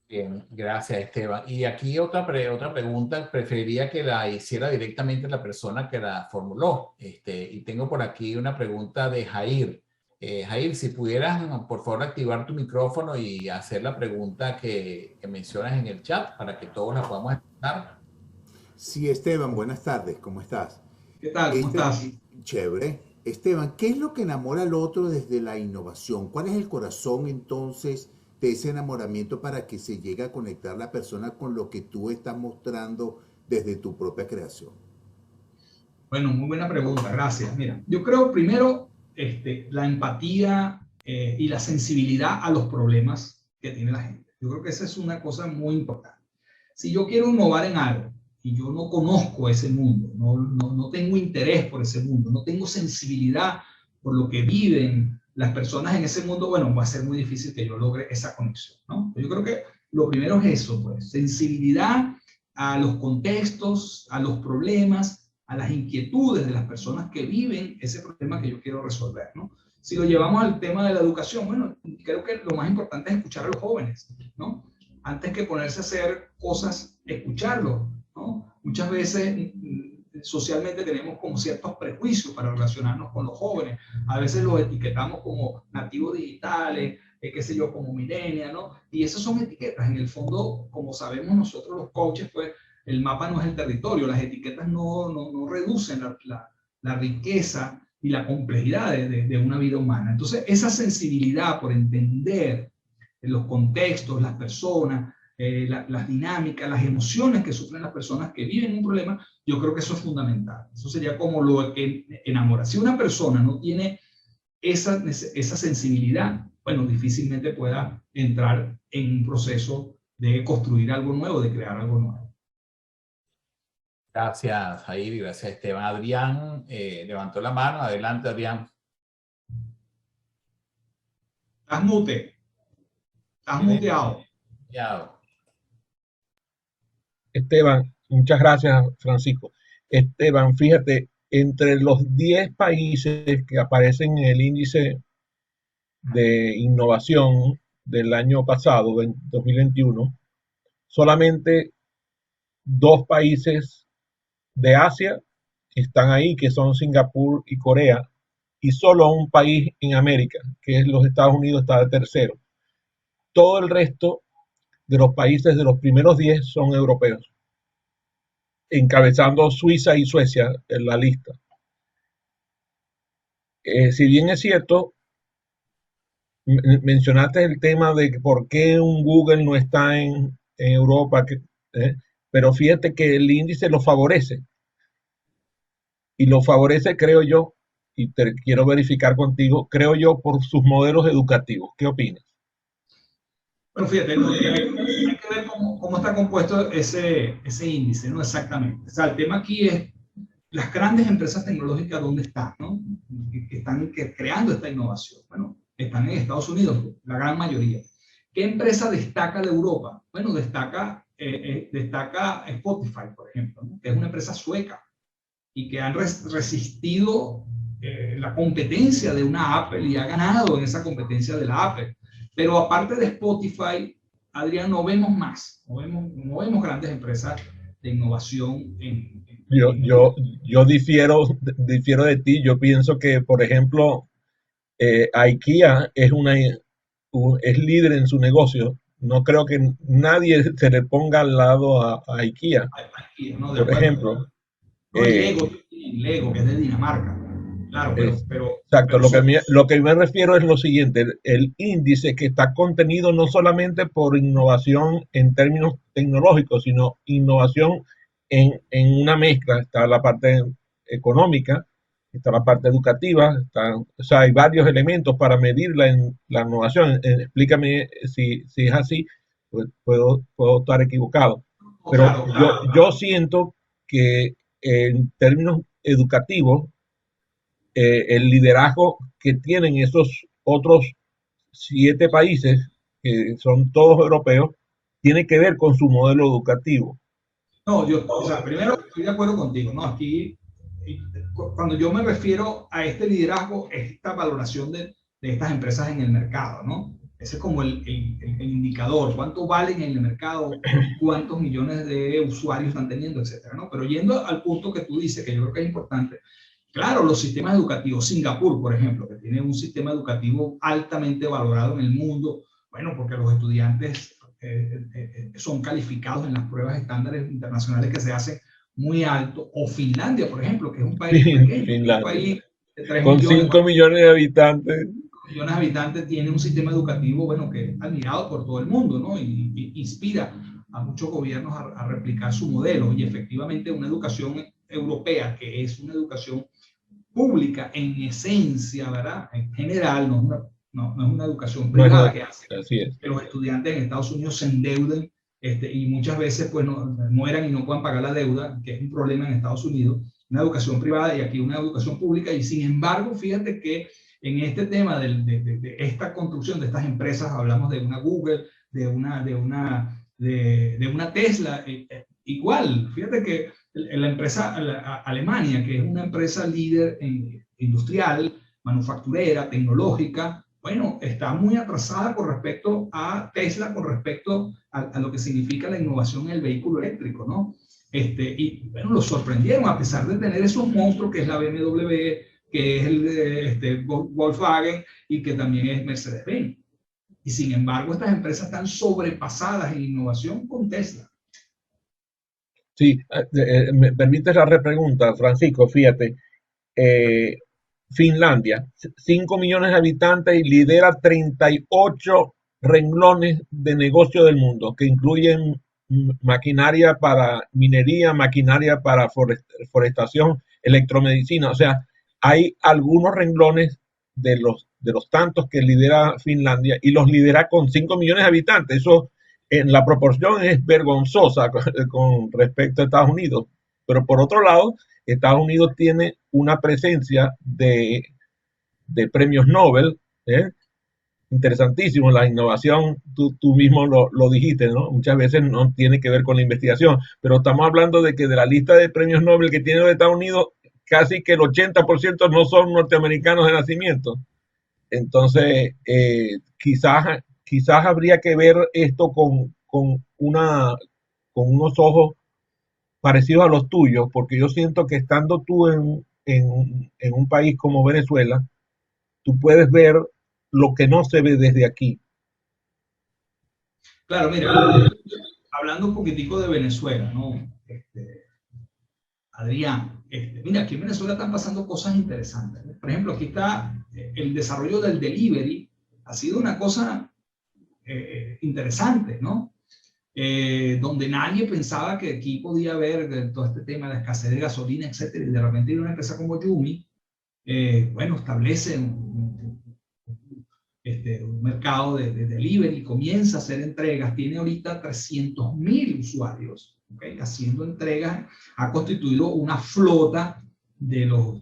Bien, gracias, Esteban. Y aquí otra pregunta, preferiría que la hiciera directamente la persona que la formuló. Y tengo por aquí una pregunta de Jair. Jair, si pudieras, por favor, activar tu micrófono y hacer la pregunta que mencionas en el chat para que todos la podamos escuchar. Sí, Esteban, buenas tardes, ¿cómo estás? ¿Qué tal? ¿Cómo estás? Chévere. Esteban, ¿qué es lo que enamora al otro desde la innovación? ¿Cuál es el corazón entonces de ese enamoramiento para que se llegue a conectar la persona con lo que tú estás mostrando desde tu propia creación? Bueno, muy buena pregunta, gracias. Mira, yo creo primero la empatía y la sensibilidad a los problemas que tiene la gente. Yo creo que esa es una cosa muy importante. Si yo quiero innovar en algo y yo no conozco ese mundo, no tengo interés por ese mundo, no tengo sensibilidad por lo que viven las personas en ese mundo, bueno, va a ser muy difícil que yo logre esa conexión, ¿no? Yo creo que lo primero es eso, pues, sensibilidad a los contextos, a los problemas, a las inquietudes de las personas que viven ese problema que yo quiero resolver, ¿no? Si lo llevamos al tema de la educación, bueno, creo que lo más importante es escuchar a los jóvenes, ¿no? Antes que ponerse a hacer cosas, escucharlos, ¿no? Muchas veces socialmente tenemos como ciertos prejuicios para relacionarnos con los jóvenes. A veces los etiquetamos como nativos digitales, qué sé yo, como millennials, ¿no? Y esas son etiquetas. En el fondo, como sabemos nosotros los coaches, pues el mapa no es el territorio. Las etiquetas no reducen la riqueza y la complejidad de una vida humana. Entonces, esa sensibilidad por entender los contextos, las personas, las dinámicas, las emociones que sufren las personas que viven un problema, yo creo que eso es fundamental. Eso sería como lo que enamora. Si una persona no tiene esa sensibilidad, bueno, difícilmente pueda entrar en un proceso de construir algo nuevo, de crear algo nuevo. Gracias, Jair, y gracias, Esteban. Adrián levantó la mano. Adelante, Adrián. Estás mute. Estás muteado. Esteban, muchas gracias, Francisco. Esteban, fíjate, entre los 10 países que aparecen en el índice de innovación del año pasado, 2021, solamente 2 países de Asia están ahí, que son Singapur y Corea, y solo un país en América, que es los Estados Unidos, está de tercero. Todo el resto de los países de los primeros 10 son europeos, encabezando Suiza y Suecia en la lista. si bien es cierto, mencionaste el tema de por qué un Google no está en Europa, pero fíjate que el índice lo favorece. Y lo favorece, creo yo, y te quiero verificar contigo, creo yo, por sus modelos educativos. ¿Qué opinas? Bueno, fíjate, hay que ver cómo está compuesto ese índice, ¿no? Exactamente. O sea, el tema aquí es las grandes empresas tecnológicas, ¿dónde están, no? Que están creando esta innovación. Bueno, están en Estados Unidos, la gran mayoría. ¿Qué empresa destaca de Europa? Bueno, destaca Spotify, por ejemplo, ¿no? Que es una empresa sueca y que han resistido la competencia de una Apple y ha ganado en esa competencia de la Apple. Pero aparte de Spotify, Adrián, no vemos más, no vemos grandes empresas de innovación Yo difiero de ti. Yo pienso que, por ejemplo, IKEA es líder en su negocio. No creo que nadie se le ponga al lado a IKEA. IKEA, ¿no? Por ejemplo. No, Lego, que es de Dinamarca. Claro, exacto, lo que me refiero es lo siguiente, el índice que está contenido no solamente por innovación en términos tecnológicos, sino innovación en una mezcla. Está la parte económica, está la parte educativa, o sea, hay varios elementos para medir la innovación. Explícame si es así, pues puedo estar equivocado. Pero yo siento que en términos educativos, el liderazgo que tienen esos otros 7 países, que son todos europeos, tiene que ver con su modelo educativo. No, o sea, primero estoy de acuerdo contigo, ¿no? Aquí, cuando yo me refiero a este liderazgo, esta valoración de estas empresas en el mercado, ¿no? Ese es como el indicador, cuánto valen en el mercado, cuántos millones de usuarios están teniendo, etcétera, ¿no? Pero yendo al punto que tú dices, que yo creo que es importante, claro, los sistemas educativos, Singapur, por ejemplo, que tiene un sistema educativo altamente valorado en el mundo, bueno, porque los estudiantes son calificados en las pruebas estándares internacionales que se hacen muy alto, o Finlandia, por ejemplo, que es un país pequeño, un país de 3 con millones, 5 millones de habitantes. Millones de habitantes, tiene un sistema educativo, bueno, que es admirado por todo el mundo, ¿no? Y inspira a muchos gobiernos a replicar su modelo, y efectivamente una educación europea, que es una educación pública en esencia, ¿verdad? En general, no es una educación privada que hace que los estudiantes en Estados Unidos se endeuden y muchas veces pues mueran y no puedan pagar la deuda, que es un problema en Estados Unidos, una educación privada y aquí una educación pública. Y sin embargo, fíjate que en este tema de esta construcción de estas empresas, hablamos de una Google, de una Tesla, igual, fíjate que la empresa Alemania, que es una empresa líder industrial, manufacturera, tecnológica, bueno, está muy atrasada con respecto a Tesla, con respecto a lo que significa la innovación en el vehículo eléctrico, ¿no? Y bueno, lo sorprendieron, a pesar de tener esos monstruos que es la BMW, que es el Volkswagen y que también es Mercedes-Benz. Y sin embargo, estas empresas están sobrepasadas en innovación con Tesla. Sí, me permites la repregunta, Francisco, fíjate, Finlandia, 5 millones de habitantes y lidera 38 renglones de negocio del mundo, que incluyen maquinaria para minería, maquinaria para forestación, electromedicina. O sea, hay algunos renglones de los tantos que lidera Finlandia y los lidera con 5 millones de habitantes. Eso en la proporción es vergonzosa con respecto a Estados Unidos. Pero por otro lado, Estados Unidos tiene una presencia de premios Nobel, interesantísimo. La innovación, tú mismo lo dijiste, ¿no? Muchas veces no tiene que ver con la investigación, pero estamos hablando de que de la lista de premios Nobel que tiene los Estados Unidos, casi que el 80% no son norteamericanos de nacimiento. Entonces, quizás habría que ver esto con unos ojos parecidos a los tuyos, porque yo siento que estando tú en un país como Venezuela, tú puedes ver lo que no se ve desde aquí. Claro, mira, hablando un poquitico de Venezuela, ¿no? Adrián, mira, aquí en Venezuela están pasando cosas interesantes. Por ejemplo, aquí está el desarrollo del delivery, ha sido una cosa interesante, ¿no? Donde nadie pensaba que aquí podía haber todo este tema de la escasez de gasolina, etcétera, y de repente una empresa como Yumi, bueno, establece un mercado de delivery, comienza a hacer entregas, tiene ahorita 300.000 usuarios, ¿okay? Haciendo entregas, ha constituido una flota de los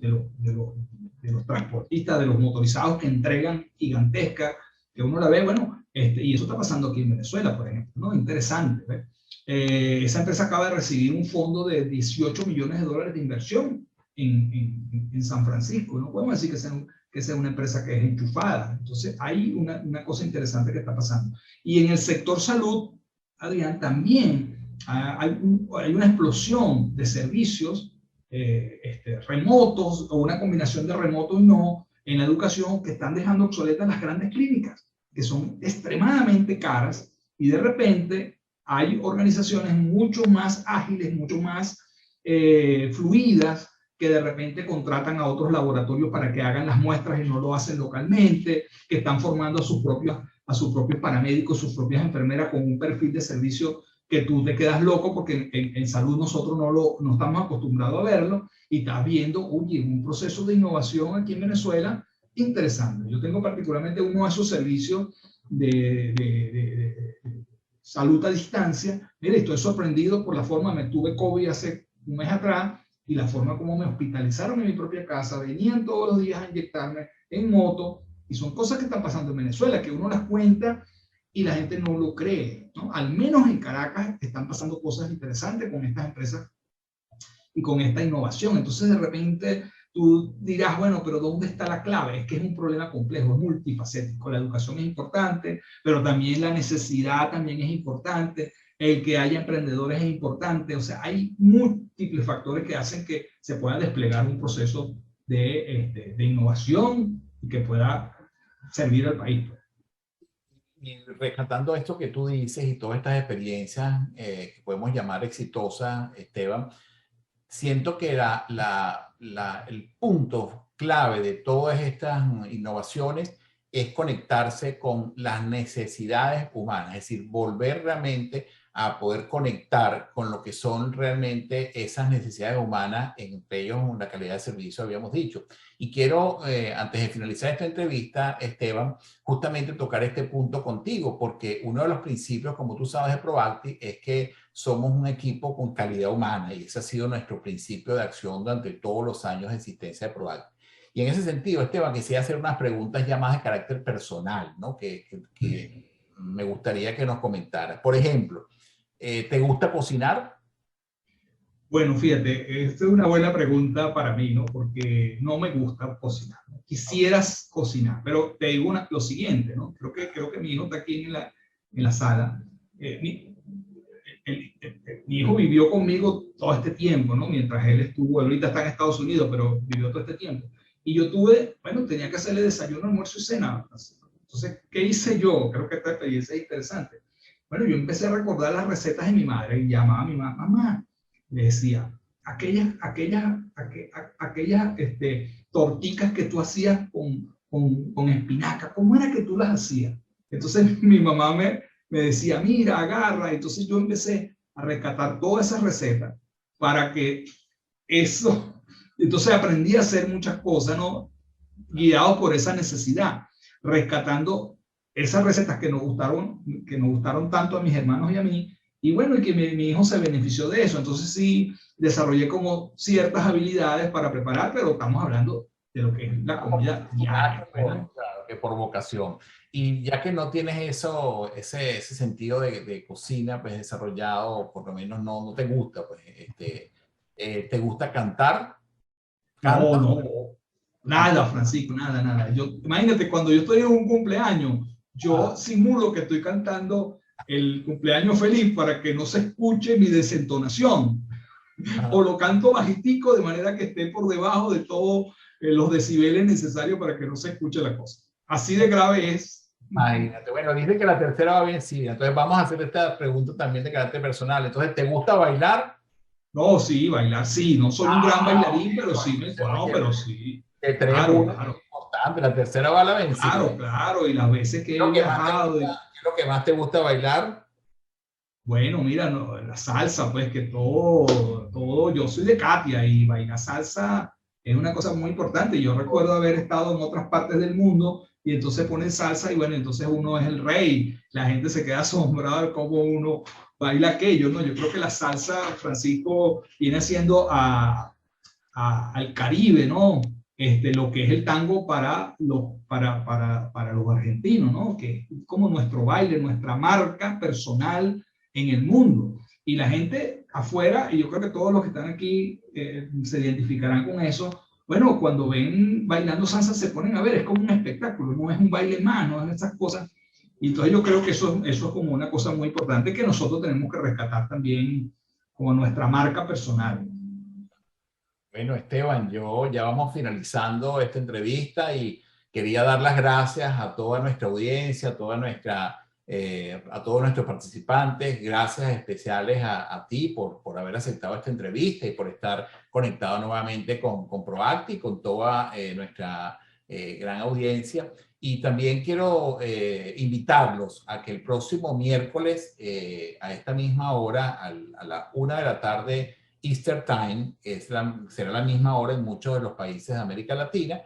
transportistas, de los motorizados que entregan gigantesca, que uno la ve, bueno, y eso está pasando aquí en Venezuela, por ejemplo, ¿no? Interesante, ¿ves? Esa empresa acaba de recibir un fondo de $18 millones de inversión en San Francisco. No podemos decir que sea una empresa que es enchufada. Entonces, hay una cosa interesante que está pasando. Y en el sector salud, Adrián, también hay una explosión de servicios remotos o una combinación de remoto y no en la educación que están dejando obsoletas las grandes clínicas, que son extremadamente caras, y de repente hay organizaciones mucho más ágiles, mucho más fluidas, que de repente contratan a otros laboratorios para que hagan las muestras y no lo hacen localmente, que están formando a sus propios paramédicos, sus propias enfermeras con un perfil de servicio que tú te quedas loco porque en salud nosotros no estamos acostumbrados a verlo, y estás viendo, oye, un proceso de innovación aquí en Venezuela interesante. Yo tengo particularmente uno de esos servicios de salud a distancia. Mire, estoy sorprendido por la forma, me tuve COVID hace un mes atrás, y la forma como me hospitalizaron en mi propia casa, venían todos los días a inyectarme en moto, y son cosas que están pasando en Venezuela, que uno las cuenta y la gente no lo cree, ¿no? Al menos en Caracas están pasando cosas interesantes con estas empresas y con esta innovación. Entonces, de repente, tú dirás, bueno, pero ¿dónde está la clave? Es que es un problema complejo, es multifacético. La educación es importante, pero también la necesidad también es importante. El que haya emprendedores es importante. O sea, hay múltiples factores que hacen que se pueda desplegar un proceso de innovación y que pueda servir al país. Y rescatando esto que tú dices y todas estas experiencias que podemos llamar exitosas, Esteban, siento que el punto clave de todas estas innovaciones es conectarse con las necesidades humanas, es decir, volver realmente a poder conectar con lo que son realmente esas necesidades humanas, entre ellos la calidad de servicio, habíamos dicho. Y quiero, antes de finalizar esta entrevista, Esteban, justamente tocar este punto contigo, porque uno de los principios, como tú sabes, de Proacti es que somos un equipo con calidad humana, y ese ha sido nuestro principio de acción durante todos los años de existencia de Proacti. Y en ese sentido, Esteban, quisiera hacer unas preguntas ya más de carácter personal, ¿no? que me gustaría que nos comentaras. Por ejemplo, ¿te gusta cocinar? Bueno, fíjate, esta es una buena pregunta para mí, ¿no? Porque no me gusta cocinar. Quisieras cocinar, pero te digo lo siguiente, ¿no? Creo que mi hijo está aquí en la sala. Mi hijo vivió conmigo todo este tiempo, ¿no? Mientras él estuvo, ahorita está en Estados Unidos, pero vivió todo este tiempo. Y yo tenía que hacerle desayuno, almuerzo y cena. Entonces, ¿qué hice yo? Creo que esta experiencia es interesante. Bueno, yo empecé a recordar las recetas de mi madre y llamaba a mi mamá, le decía, aquellas torticas que tú hacías con espinaca, ¿cómo era que tú las hacías? Entonces mi mamá me decía, mira, agarra. Entonces yo empecé a rescatar todas esas recetas para que eso, entonces aprendí a hacer muchas cosas, ¿no? Guiado por esa necesidad, rescatando esas recetas que nos gustaron tanto a mis hermanos y a mí, y bueno, y que mi hijo se benefició de eso. Entonces sí, desarrollé como ciertas habilidades para preparar, pero estamos hablando de lo que es la comida diaria. Claro, que por vocación. Y ya que no tienes ese sentido de cocina pues desarrollado, o por lo menos no te gusta, pues, ¿te gusta cantar? No, nada, Francisco, nada. Imagínate, cuando yo estoy en un cumpleaños, yo simulo que estoy cantando el cumpleaños feliz para que no se escuche mi desentonación. O lo canto bajitico de manera que esté por debajo de todos los decibeles necesarios para que no se escuche la cosa. Así de grave es. Imagínate. Bueno, dice que la tercera va bien, sí. Entonces vamos a hacer esta pregunta también de carácter personal. Entonces, ¿te gusta bailar? No, sí, bailar sí. No soy un gran bailarín, pero Bueno, sí no, pero sí. de tres Claro, uno es claro, importante, la tercera va a la vencida. claro, claro. Y las veces ¿Qué que es he lo que más te viajado, gusta, qué es lo que más te gusta bailar? bueno, mira, no, la salsa, pues que todo, yo soy de Katia y bailar salsa es una cosa muy importante. Yo recuerdo haber estado en otras partes del mundo y entonces ponen salsa y bueno, entonces uno es el rey. La gente se queda asombrada de cómo uno baila aquello, ¿no? Yo creo que la salsa, Francisco, viene siendo al Caribe, ¿no? Lo que es el tango para los argentinos, ¿no? Que es como nuestro baile, nuestra marca personal en el mundo. Y la gente afuera, y yo creo que todos los que están aquí se identificarán con eso, bueno, cuando ven bailando salsa se ponen a ver, es como un espectáculo, no es un baile más, no es esas cosas. Y entonces yo creo que eso es como una cosa muy importante que nosotros tenemos que rescatar también como nuestra marca personal. Bueno, Esteban, yo ya vamos finalizando esta entrevista y quería dar las gracias a toda nuestra audiencia, a todos nuestros participantes. Gracias especiales a ti por haber aceptado esta entrevista y por estar conectado nuevamente con Proacti y con toda nuestra gran audiencia. Y también quiero invitarlos a que el próximo miércoles a esta misma hora, a la 1 de la tarde, Easter Time, será la misma hora en muchos de los países de América Latina,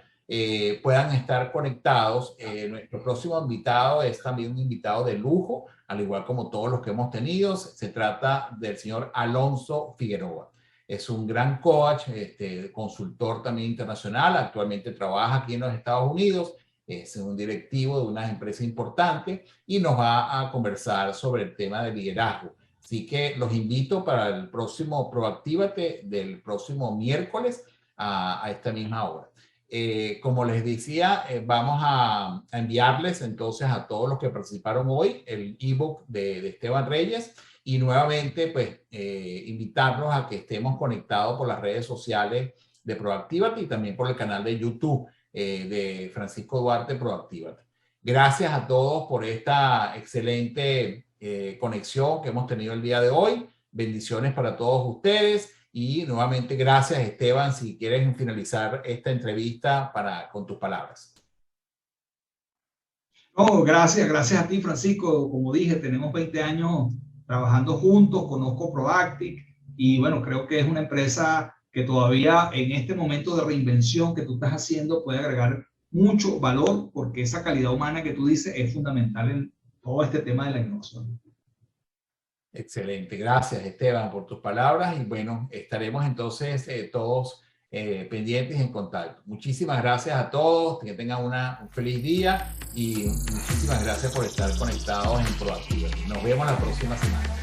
puedan estar conectados. Nuestro próximo invitado es también un invitado de lujo, al igual como todos los que hemos tenido. Se trata del señor Alonso Figueroa. Es un gran coach, consultor también internacional, actualmente trabaja aquí en los Estados Unidos, es un directivo de una empresa importante y nos va a conversar sobre el tema de liderazgo. Así que los invito para el próximo Proactívate del próximo miércoles a esta misma hora. Como les decía, vamos a enviarles entonces a todos los que participaron hoy el ebook de Esteban Reyes y nuevamente pues invitarlos a que estemos conectados por las redes sociales de Proactívate y también por el canal de YouTube de Francisco Duarte Proactívate. Gracias a todos por esta excelente conexión que hemos tenido el día de hoy. Bendiciones para todos ustedes y nuevamente gracias, Esteban, si quieres finalizar esta entrevista con tus palabras. No, gracias a ti, Francisco. Como dije, tenemos 20 años trabajando juntos, conozco Proactic y bueno, creo que es una empresa que todavía en este momento de reinvención que tú estás haciendo puede agregar mucho valor porque esa calidad humana que tú dices es fundamental en todo este tema de la innovación. Excelente, gracias Esteban por tus palabras y bueno, estaremos entonces todos pendientes en contacto. Muchísimas gracias a todos, que tengan un feliz día y muchísimas gracias por estar conectados en Proactiva. Nos vemos la próxima semana.